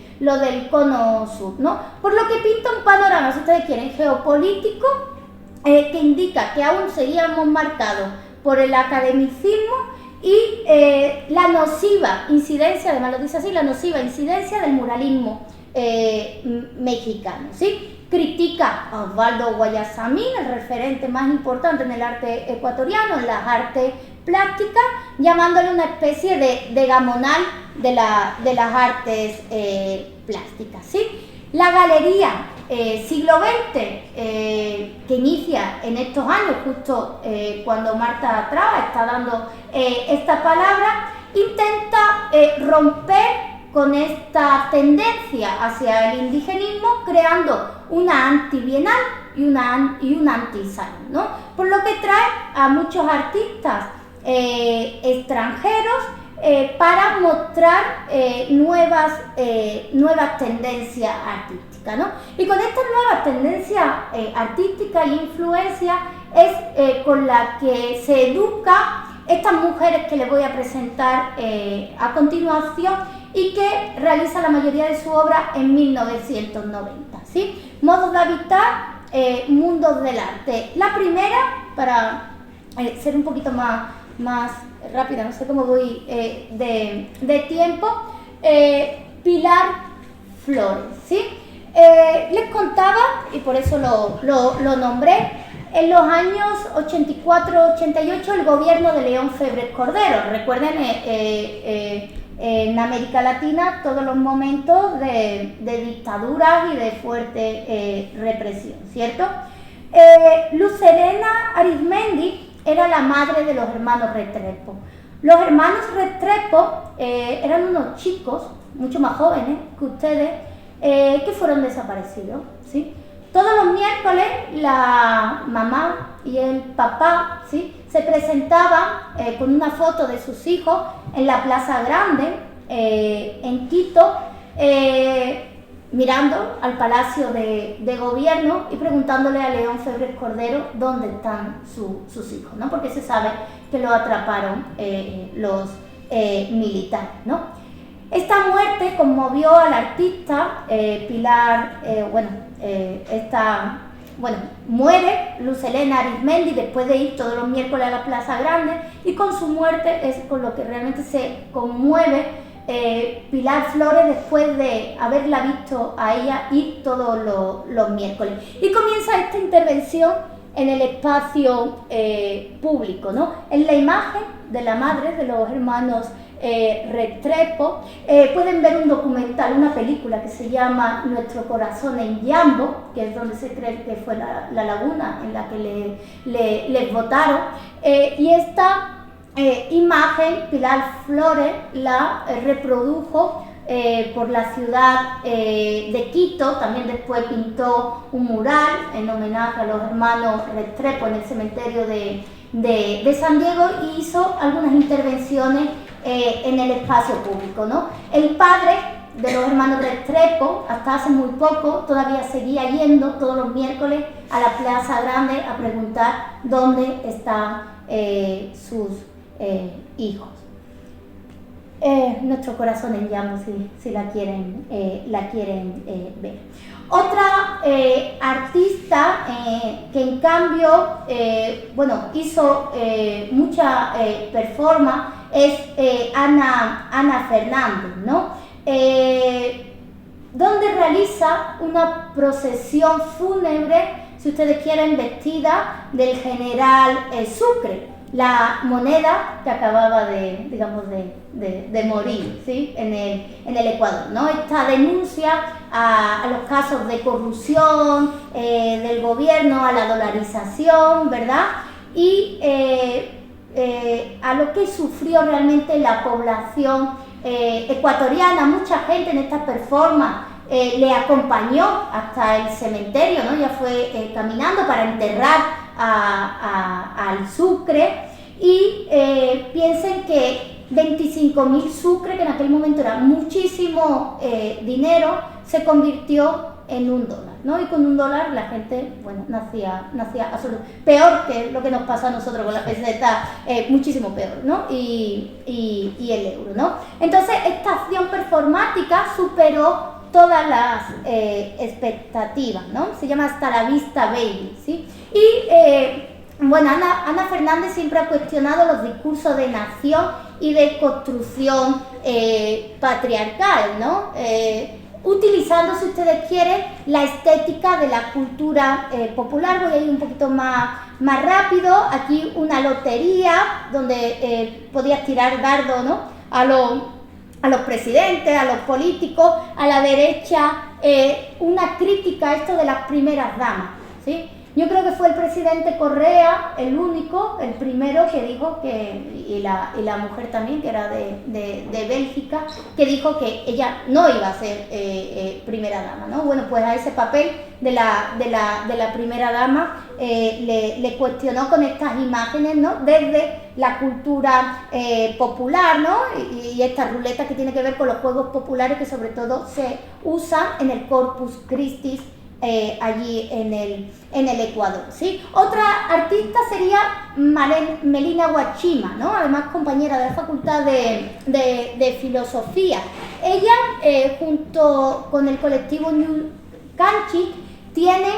cono sur, ¿no? Por lo que pinta un panorama, si ustedes quieren, geopolítico, que indica que aún seguíamos marcados por el academicismo y la nociva incidencia, además lo dice así, la nociva incidencia del muralismo mexicano, ¿sí? Critica a Osvaldo Guayasamín, el referente más importante en el arte ecuatoriano, en las artes plásticas, llamándole una especie de gamonal de las artes plásticas, ¿sí? La Galería Siglo XX, que inicia en estos años, justo cuando Marta Traba está dando esta palabra, intenta romper con esta tendencia hacia el indigenismo, creando una antibienal y una anti-salón, ¿no? Por lo que trae a muchos artistas extranjeros para mostrar nuevas tendencias artísticas, ¿no? Y con estas nuevas tendencias artísticas y influencias es con la que se educa estas mujeres que les voy a presentar a continuación, y que realiza la mayoría de su obra en 1990, ¿sí? Modos de habitar, mundos del arte. La primera, para ser un poquito más rápida, no sé cómo voy de tiempo, Pilar Flores, ¿sí? Les contaba, y por eso lo nombré, en los años 84-88 el gobierno de León Febres Cordero. Recuerden, en América Latina todos los momentos de dictaduras y de fuerte represión, ¿cierto? Luz Serena Arizmendi era la madre de los hermanos Restrepo. Los hermanos Restrepo eran unos chicos mucho más jóvenes que ustedes, que fueron desaparecidos, ¿sí? Todos los miércoles la mamá y el papá, ¿sí?, se presentaban con una foto de sus hijos en la Plaza Grande, en Quito, mirando al Palacio de Gobierno y preguntándole a León Febres Cordero dónde están sus hijos, ¿no? Porque se sabe que lo atraparon los militares, ¿no? Esta muerte conmovió al artista Pilar, muere Luz Helena Arizmendi después de ir todos los miércoles a la Plaza Grande, y con su muerte es con lo que realmente se conmueve Pilar Flores después de haberla visto a ella ir todos los miércoles. Y comienza esta intervención en el espacio público, ¿no? En la imagen de la madre de los hermanos Restrepo pueden ver un documental, una película que se llama Nuestro corazón en Yambo, que es donde se cree que fue la laguna en la que les votaron, y esta imagen Pilar Flores la reprodujo por la ciudad de Quito. También después pintó un mural en homenaje a los hermanos Restrepo en el cementerio de San Diego, y hizo algunas intervenciones en el espacio público, ¿no? El padre de los hermanos Restrepo, hasta hace muy poco, todavía seguía yendo todos los miércoles a la Plaza Grande a preguntar dónde están sus hijos. Nuestro corazón en llamas, si la quieren ver. Otra artista que en cambio hizo mucha performance es Ana Fernández, ¿no? Donde realiza una procesión fúnebre, si ustedes quieren, vestida del general Sucre, la moneda que acababa de morir, ¿sí? en el Ecuador, ¿no? Esta denuncia a los casos de corrupción del gobierno, a la dolarización, ¿verdad? Y a lo que sufrió realmente la población ecuatoriana. Mucha gente en esta performance le acompañó hasta el cementerio, ¿no? Ya fue caminando para enterrar al Sucre, y piensen que 25.000 sucre, que en aquel momento era muchísimo dinero, se convirtió en $1, ¿no? Y con $1 la gente, bueno, nacía absolutamente peor que lo que nos pasa a nosotros con la peseta, muchísimo peor, ¿no? Y el euro, ¿no? Entonces esta acción performática superó todas las expectativas, ¿no? Se llama Hasta la Vista Baby, ¿sí? Y Ana Fernández siempre ha cuestionado los discursos de nación y de construcción patriarcal, ¿no? Utilizando, si ustedes quieren, la estética de la cultura popular. Voy a ir un poquito más rápido. Aquí una lotería donde podías tirar dardo, ¿no? A los presidentes, a los políticos. A la derecha una crítica a esto de las primeras damas, ¿sí? Yo creo que fue el presidente Correa el primero que dijo que, y la mujer también, que era de Bélgica, que dijo que ella no iba a ser primera dama, ¿no? Bueno, pues a ese papel de la primera dama le cuestionó con estas imágenes, ¿no? Desde la cultura popular, ¿no? Y esta ruleta que tiene que ver con los juegos populares, que sobre todo se usan en el Corpus Christi allí en el Ecuador, ¿sí? Otra artista sería Melina Guachima, ¿no? Además compañera de la Facultad de Filosofía. Ella, junto con el colectivo New Canchi, tiene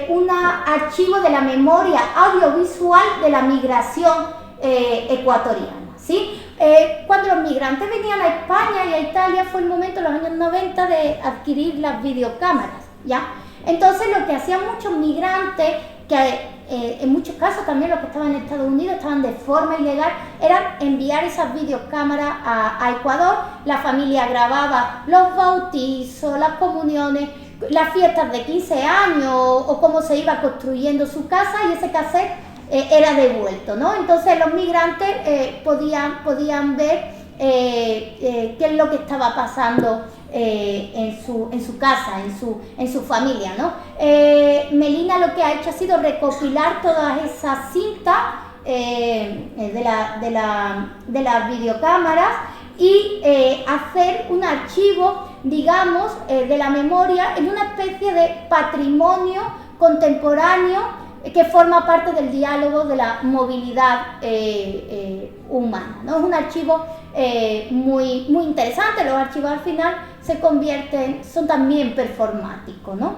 un archivo de la memoria audiovisual de la migración ecuatoriana, ¿sí? Cuando los migrantes venían a España y a Italia, fue el momento en los años 90 de adquirir las videocámaras, ¿ya? Entonces lo que hacían muchos migrantes, que en muchos casos también los que estaban en Estados Unidos estaban de forma ilegal, era enviar esas videocámaras a Ecuador. La familia grababa los bautizos, las comuniones, las fiestas de 15 años o cómo se iba construyendo su casa, y ese cassette era devuelto, ¿no? Entonces los migrantes podían ver qué es lo que estaba pasando en su casa, en su familia, ¿no? Melina lo que ha hecho ha sido recopilar todas esas cintas de las videocámaras y hacer un archivo digamos, de la memoria en una especie de patrimonio contemporáneo que forma parte del diálogo de la movilidad humana, ¿no? Es un archivo muy interesante. Los archivos al final se convierten, son también performáticos, ¿no?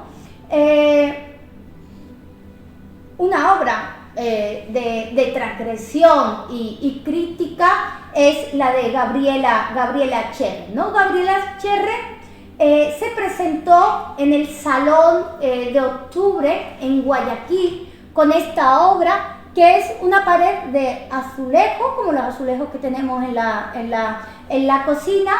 Una obra de transgresión y crítica es la de Gabriela Cherre, ¿no? Gabriela Cherre se presentó en el Salón de Octubre en Guayaquil con esta obra, que es una pared de azulejos, como los azulejos que tenemos en la cocina,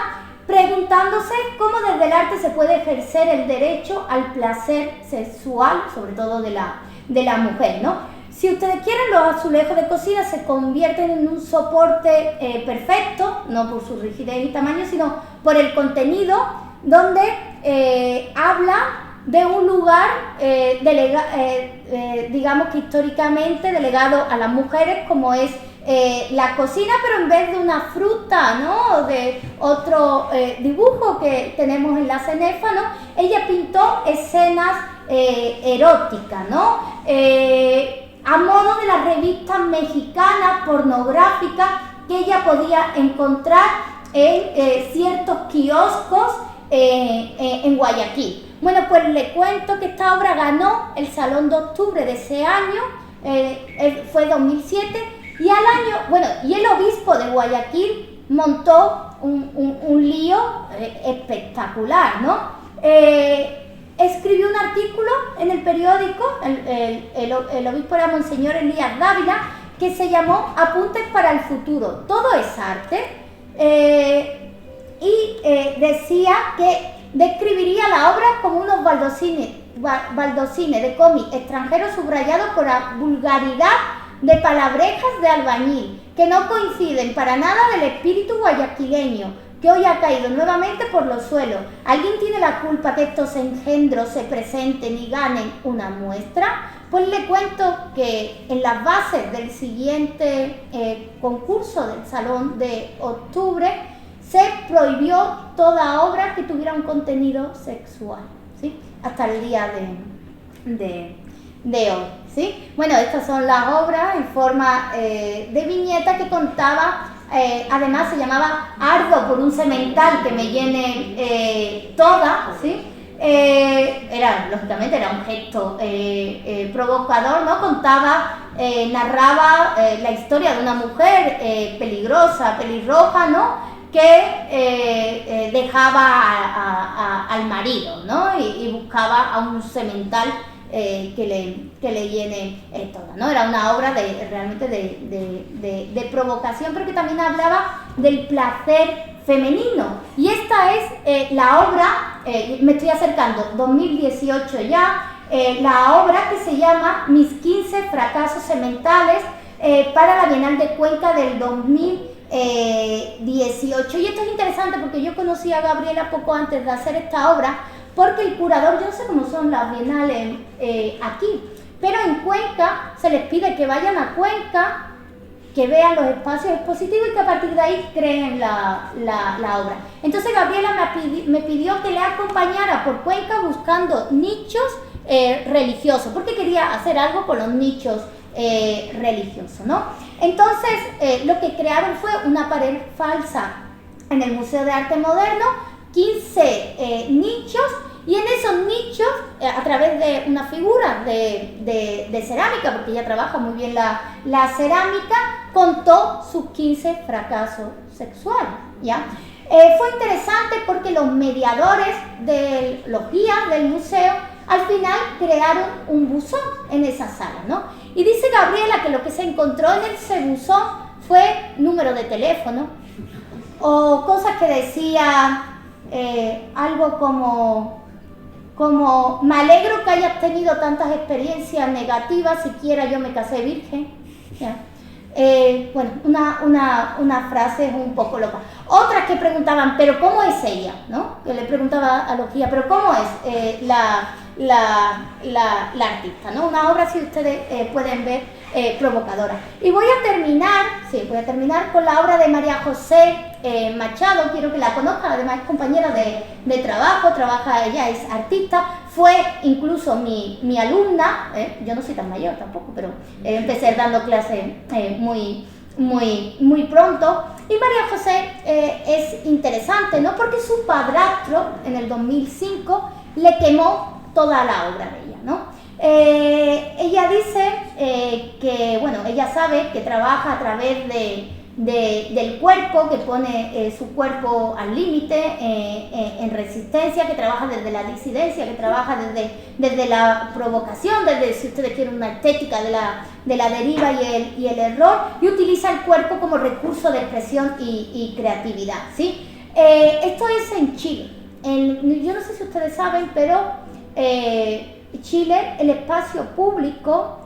preguntándose cómo desde el arte se puede ejercer el derecho al placer sexual, sobre todo de la mujer, ¿no? Si ustedes quieren, los azulejos de cocina se convierten en un soporte perfecto, no por su rigidez y tamaño, sino por el contenido, donde habla de un lugar, digamos que históricamente delegado a las mujeres, como es la cocina, pero en vez de una fruta, ¿no? De otro dibujo que tenemos en la cenefa, ¿no? Ella pintó escenas eróticas, ¿no? A modo de las revistas mexicanas pornográficas que ella podía encontrar en ciertos kioscos en Guayaquil. Bueno, pues le cuento que esta obra ganó el Salón de Octubre de ese año, fue 2007, y al año, bueno, y el obispo de Guayaquil montó un lío espectacular, ¿no? Escribió un artículo en el periódico, el obispo era Monseñor Elías Dávila, que se llamó Apuntes para el futuro, todo es arte, y decía que describiría la obra como unos baldosines de cómic extranjeros subrayados por la vulgaridad de palabrejas de albañil, que no coinciden para nada del espíritu guayaquileño, que hoy ha caído nuevamente por los suelos. ¿Alguien tiene la culpa que estos engendros se presenten y ganen una muestra? Pues le cuento que en las bases del siguiente concurso del Salón de Octubre se prohibió toda obra que tuviera un contenido sexual, ¿sí? Hasta el día de hoy, ¿sí? Bueno, estas son las obras en forma de viñeta que contaba, además se llamaba Ardo por un semental que me llene toda, ¿sí? Lógicamente era un gesto provocador, ¿no? Contaba, narraba la historia de una mujer peligrosa, pelirroja, ¿no? Que dejaba al marido, ¿no? Y buscaba a un semental que le llene toda, ¿no? Era una obra realmente de provocación, pero que también hablaba del placer femenino. Y esta es la obra, me estoy acercando, 2018 ya, la obra que se llama Mis 15 fracasos sementales para la Bienal de Cuenca del 2018. Y esto es interesante porque yo conocí a Gabriela poco antes de hacer esta obra, porque el curador, yo no sé cómo son las bienales aquí, pero en Cuenca se les pide que vayan a Cuenca, que vean los espacios expositivos y que a partir de ahí creen la obra. Entonces Gabriela me pidió que le acompañara por Cuenca buscando nichos religiosos, porque quería hacer algo con los nichos religiosos, ¿no? Entonces lo que crearon fue una pared falsa en el Museo de Arte Moderno, 15 nichos, y en esos nichos, a través de una figura de cerámica, porque ella trabaja muy bien la cerámica, contó sus 15 fracasos sexuales, ¿ya? Fue interesante porque los mediadores, los guías del museo, al final crearon un buzón en esa sala, ¿no? Y dice Gabriela que lo que se encontró en ese buzón fue número de teléfono o cosas que decía algo como me alegro que hayas tenido tantas experiencias negativas, siquiera yo me casé virgen, ¿ya? Bueno, una frase un poco loca. Otras que preguntaban, ¿pero cómo es ella? ¿No? Que le preguntaba a los guías, ¿pero cómo es la artista, ¿no? Una obra, si ustedes pueden ver, provocadora. Y voy a terminar con la obra de María José Machado. Quiero que la conozcan, además es compañera de trabajo, ella es artista, fue incluso mi alumna, yo no soy tan mayor tampoco, pero empecé dando clases muy pronto. Y María José es interesante, ¿no? Porque su padrastro en el 2005 le quemó toda la obra de ella, ¿no? Ella dice que, bueno, ella sabe que trabaja a través del cuerpo, que pone su cuerpo al límite, en resistencia, que trabaja desde la disidencia, que trabaja desde la provocación, desde, si ustedes quieren, una estética de la deriva y el error, y utiliza el cuerpo como recurso de expresión y creatividad, ¿sí? Esto es en Chile. Yo no sé si ustedes saben, pero Chile, el espacio público,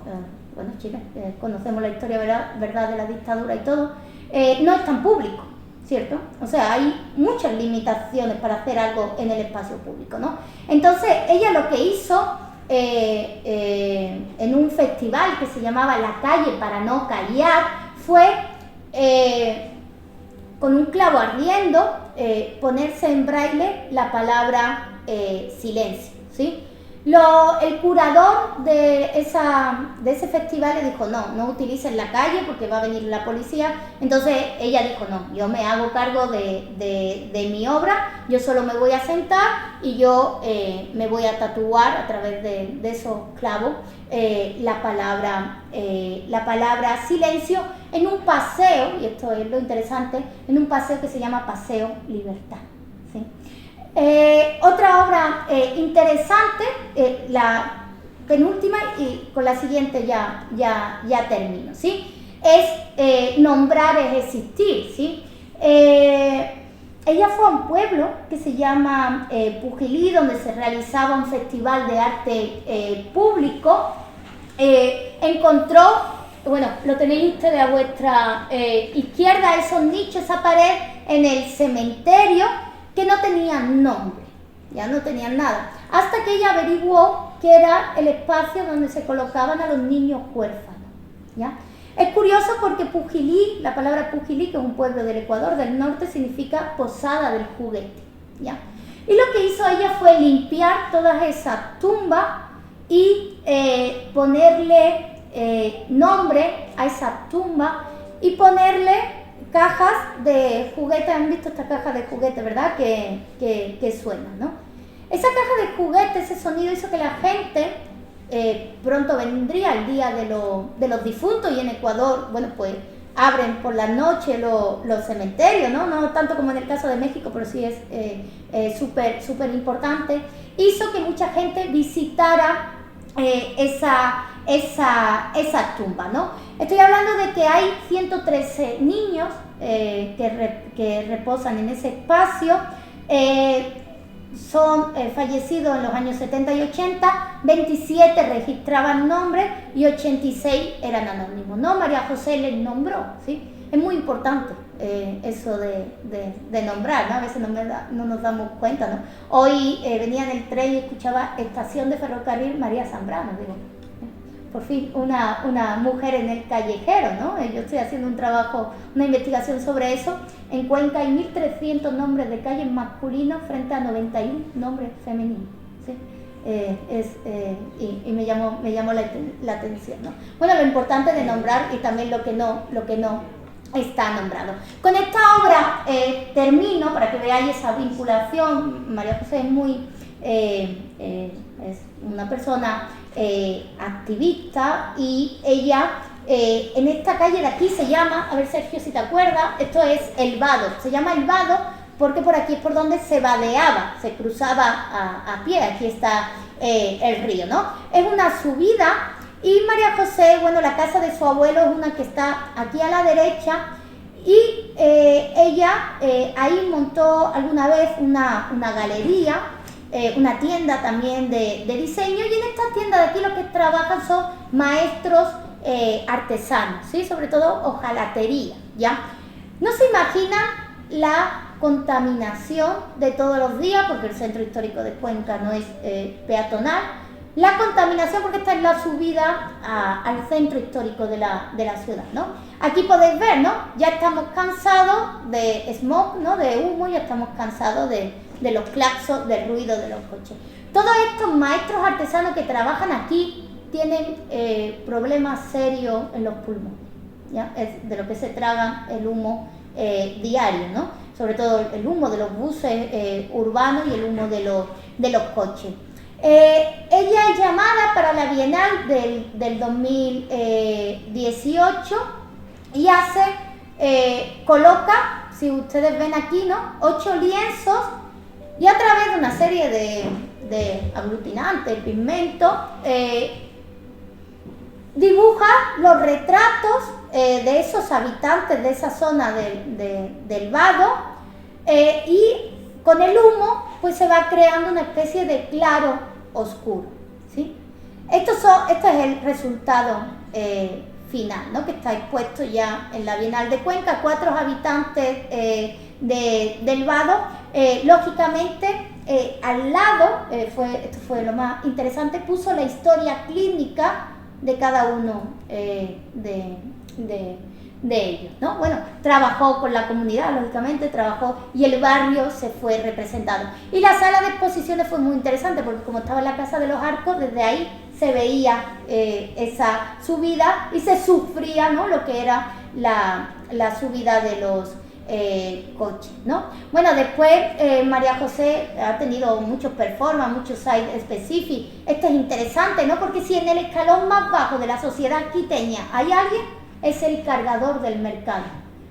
bueno, Chile, conocemos la historia, ¿verdad?, de la dictadura y todo, no es tan público, ¿cierto? O sea, hay muchas limitaciones para hacer algo en el espacio público, ¿no? Entonces, ella lo que hizo en un festival que se llamaba La Calle para no callar, fue con un clavo ardiendo ponerse en braille la palabra silencio, ¿sí? El curador de ese festival le dijo, no utilicen la calle porque va a venir la policía. Entonces ella dijo, no, yo me hago cargo de mi obra, yo solo me voy a sentar y yo me voy a tatuar a través de esos clavos la palabra silencio en un paseo, y esto es lo interesante, en un paseo que se llama Paseo Libertad, ¿sí? Otra obra interesante, la penúltima, y con la siguiente ya termino, ¿sí? Es Nombrar es existir, ¿sí? Ella fue a un pueblo que se llama Pujilí, donde se realizaba un festival de arte público. Encontró, bueno, lo tenéis ustedes a vuestra izquierda, esos nichos, esa pared en el cementerio, que no tenían nombre, ya no tenían nada, hasta que ella averiguó que era el espacio donde se colocaban a los niños huérfanos, ¿ya? Es curioso porque Pujilí, la palabra Pujilí, que es un pueblo del Ecuador del norte, significa posada del juguete, ¿ya? Y lo que hizo ella fue limpiar todas esas tumbas y ponerle nombre a esas tumbas y ponerle cajas de juguetes. Han visto esta caja de juguetes, ¿verdad? Que suena, ¿no? Esa caja de juguetes, ese sonido hizo que la gente, pronto vendría el día de los difuntos, y en Ecuador, bueno, pues abren por la noche los cementerios, ¿no? No tanto como en el caso de México, pero sí es súper importante. Hizo que mucha gente visitara esa tumba, ¿no? Estoy hablando de que hay 113 niños que reposan en ese espacio, son fallecidos en los años 70 y 80, 27 registraban nombres y 86 eran anónimos, ¿no? María José les nombró, ¿sí? Es muy importante eso de nombrar, ¿no? A veces no nos damos cuenta, ¿no? Hoy venía en el tren y escuchaba Estación de Ferrocarril María Zambrano, digo, por fin una mujer en el callejero, ¿no? Yo estoy haciendo una investigación sobre eso. En Cuenca hay 1.300 nombres de calles masculinos frente a 91 nombres femeninos, ¿sí? Y me llamó la atención, ¿no? Bueno, lo importante de nombrar y también lo que no está nombrado. Con esta obra termino, para que veáis esa vinculación. María José es una persona activista, y ella en esta calle de aquí se llama, a ver Sergio si te acuerdas, esto es El Vado, se llama El Vado porque por aquí es por donde se vadeaba, se cruzaba a pie, aquí está el río, ¿no? Es una subida, y María José, bueno, la casa de su abuelo es una que está aquí a la derecha, y ella ahí montó alguna vez una galería, una tienda también de diseño, y en esta tienda de aquí lo que trabajan son maestros artesanos, ¿sí? Sobre todo hojalatería, ¿ya? No se imaginan la contaminación de todos los días, porque el centro histórico de Cuenca no es peatonal, la contaminación porque esta es la subida al centro histórico de la ciudad, ¿no? Aquí podéis ver, ¿no? Ya estamos cansados de smog, ¿no? De humo, ya estamos cansados de los claxons, del ruido de los coches. Todos estos maestros artesanos que trabajan aquí tienen problemas serios en los pulmones, ¿ya? Es de lo que se tragan el humo diario, ¿no? Sobre todo el humo de los buses urbanos y el humo de los coches. Ella es llamada para la Bienal del 2018 y coloca, si ustedes ven aquí, ¿no? 8 lienzos y a través de una serie de aglutinantes, pigmentos, dibuja los retratos de esos habitantes de esa zona del vado y con el humo pues se va creando una especie de claro oscuro, ¿sí? Esto es el resultado final, ¿no? Que está expuesto ya en la Bienal de Cuenca. 4 habitantes del vado, lógicamente al lado, esto fue lo más interesante, puso la historia clínica de cada uno de ellos, ¿no? Bueno, trabajó con la comunidad, lógicamente, y el barrio se fue representado. Y la sala de exposiciones fue muy interesante porque como estaba en la Casa de los Arcos, desde ahí se veía esa subida y se sufría, ¿no? Lo que era la subida de los coches, ¿no? Bueno, después María José ha tenido muchos performances, muchos site specific. Esto es interesante, ¿no? Porque si en el escalón más bajo de la sociedad quiteña hay alguien, es el cargador del mercado.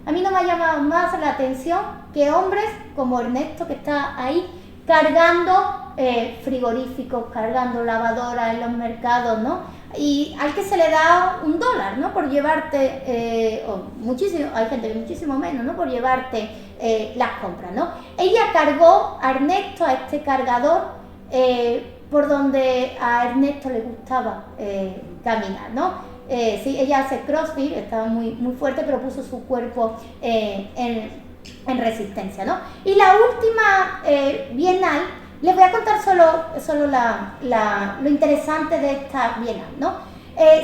A mí no me ha llamado más la atención que hombres como Ernesto, que está ahí, cargando frigoríficos, cargando lavadoras en los mercados, ¿no? Y al que se le da $1, ¿no? Por llevarte, muchísimo, hay gente que muchísimo menos, ¿no? Por llevarte las compras, ¿no? Ella cargó a Ernesto, a este cargador, por donde a Ernesto le gustaba caminar, ¿no? Sí, ella hace crossfit, estaba muy fuerte, pero puso su cuerpo en resistencia, ¿no? Y la última bienal, les voy a contar solo lo interesante de esta bienal, ¿no?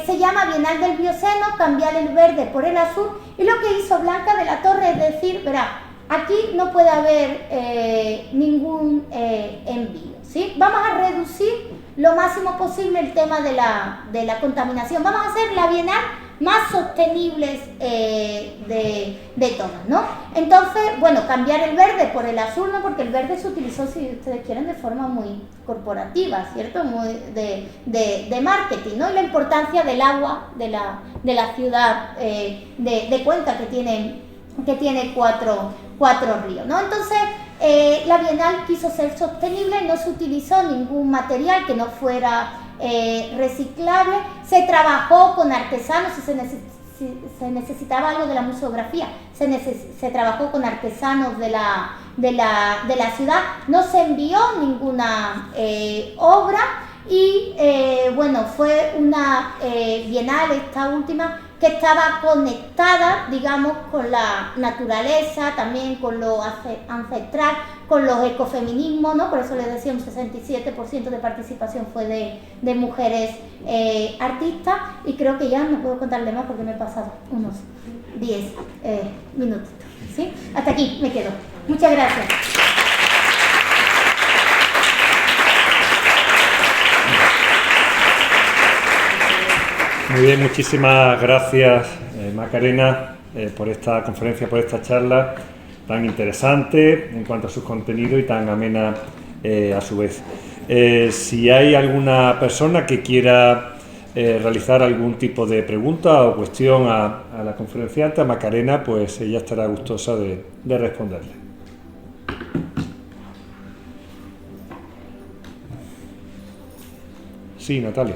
Se llama Bienal del Bioceno, cambiar el verde por el azul, y lo que hizo Blanca de la Torre es decir, verá, aquí no puede haber ningún envío, ¿sí? Vamos a reducir lo máximo posible el tema de la contaminación. Vamos a hacer la bienal más sostenibles de todas, ¿no? Entonces, bueno, cambiar el verde por el azul, ¿no? Porque el verde se utilizó, si ustedes quieren, de forma muy corporativa, ¿cierto? Muy de marketing, ¿no? Y la importancia del agua de la ciudad de Cuenca, que tiene cuatro ríos, ¿no? Entonces, la Bienal quiso ser sostenible, no se utilizó ningún material que no fuera reciclable, se trabajó con artesanos, si se necesitaba algo de la museografía, se trabajó con artesanos de la ciudad, no se envió ninguna obra y bueno, fue una bienal, esta última, que estaba conectada, digamos, con la naturaleza, también con lo ancestral, con los ecofeminismos, ¿no? Por eso les decía, un 67% de participación fue de mujeres artistas, y creo que ya no puedo contarle más porque me he pasado unos 10 minutos, ¿sí? Hasta aquí me quedo. Muchas gracias. Muy bien, muchísimas gracias Macarena por esta conferencia, por esta charla tan interesante en cuanto a sus contenidos y tan amena a su vez. Si hay alguna persona que quiera realizar algún tipo de pregunta o cuestión a la conferenciante, a Macarena, pues ella estará gustosa de responderle. Sí, Natalia.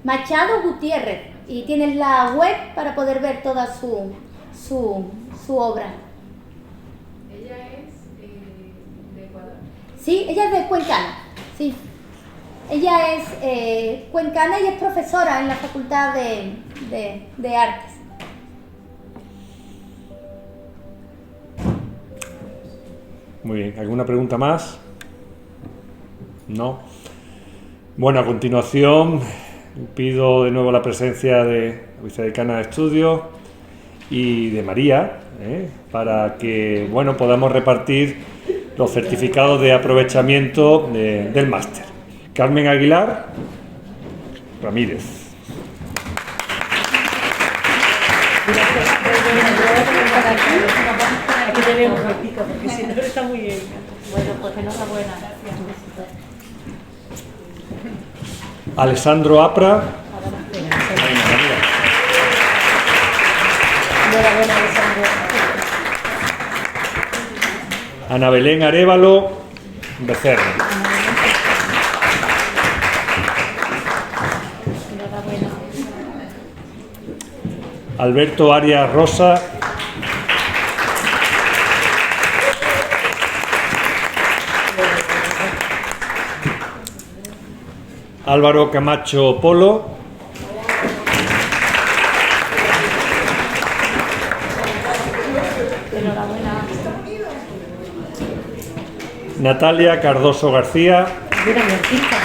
Machado Gutiérrez, y tienes la web para poder ver toda su obra. ¿Ella es de Ecuador? Sí, ella es de Cuencana, sí. Ella es cuencana y es profesora en la Facultad de Artes. Muy bien, ¿alguna pregunta más? No. Bueno, a continuación pido de nuevo la presencia de la vicedecana de Estudios y de María, para que, bueno, podamos repartir los certificados de aprovechamiento del máster. Carmen Aguilar Ramírez. Aquí te veo un ratito, porque si no está muy bien. Bueno, pues enhorabuena. Alessandro Apra. Enhorabuena, Alessandro. Ana Belén Arévalo Becerra. Enhorabuena. Alberto Arias Rosa. Álvaro Camacho Polo. Enhorabuena. Natalia Cardoso García. Mira, mi artista.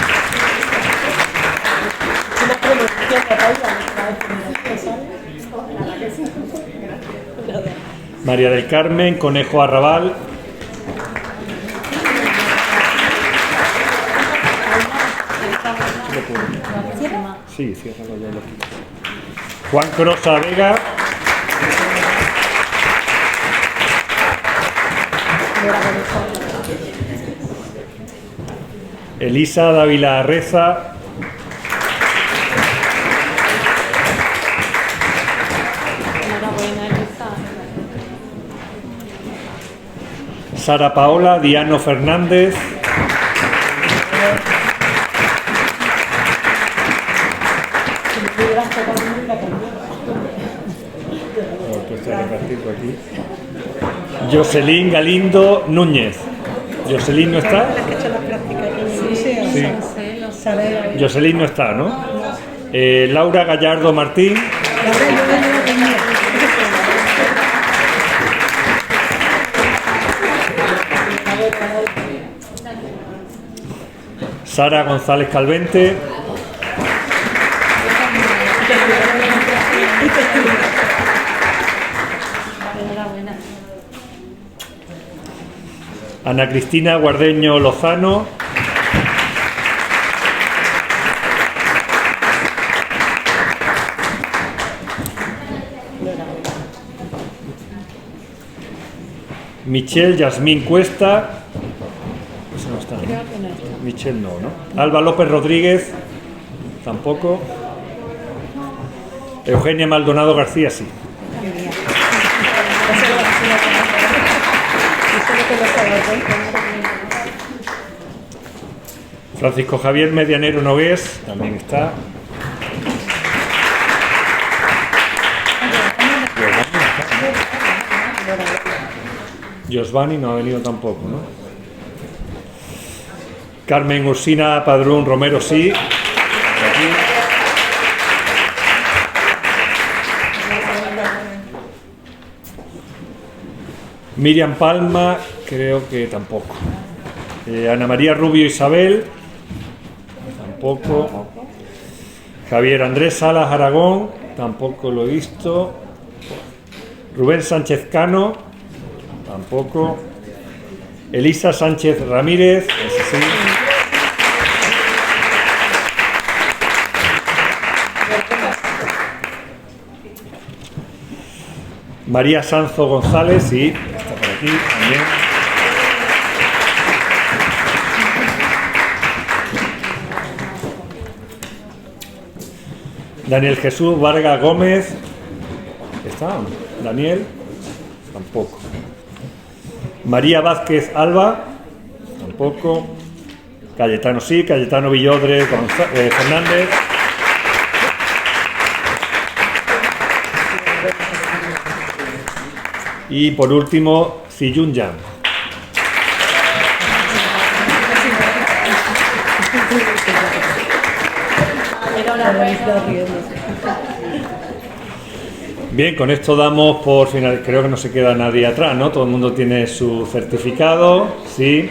Una promoción de Paula, ¿sabes? María del Carmen Conejo Arrabal. Sí, ciérralo ya. Juan Crosa Vega. Elisa Dávila Reza. Enhorabuena, Elisa. Sara Paola Diano Fernández. Jocelyn Galindo Núñez. ¿Jocelyn no está? Las que he hecho las prácticas en el museo. Sí. Saber. Jocelyn no está, ¿no? Laura Gallardo Martín. Sara González Calvente. Enhorabuena. Ana Cristina Guardeño Lozano. Michelle Yasmín Cuesta. Esa no está. Creo que no está. Michelle no, ¿no? Alba López Rodríguez. Tampoco. Eugenia Maldonado García, sí. Francisco Javier Medianero Nogués, también está. Giovanni no ha venido tampoco, ¿no? Carmen Ursina Padrón Romero, sí. Aquí. Miriam Palma, creo que tampoco. Ana María Rubio Isabel, tampoco. Javier Andrés Salas Aragón, tampoco lo he visto. Rubén Sánchez Cano, tampoco. Elisa Sánchez Ramírez, ese sí. María Sanzo González, sí, está por aquí también. Daniel Jesús Vargas Gómez, ¿está? Daniel, tampoco. María Vázquez Alba, tampoco. Cayetano sí, Cayetano Villodre Fernández. Y por último, Ziyun Yang. Bien, con esto damos por final. Creo que no se queda nadie atrás, ¿no? Todo el mundo tiene su certificado, sí.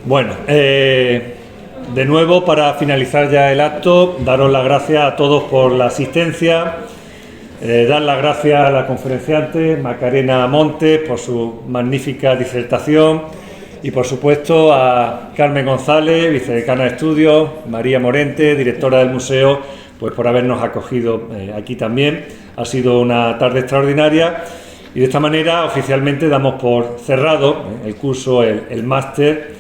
Bueno, de nuevo, para finalizar ya el acto, daros las gracias a todos por la asistencia. Dar las gracias a la conferenciante Macarena Montes por su magnífica disertación y, por supuesto, a Carmen González, vicedecana de estudios, María Morente, directora del museo, pues por habernos acogido aquí también. Ha sido una tarde extraordinaria y de esta manera oficialmente damos por cerrado el curso, el máster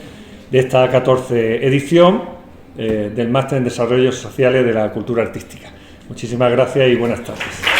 de esta 14 edición del máster en Desarrollos Sociales de la Cultura Artística. Muchísimas gracias y buenas tardes.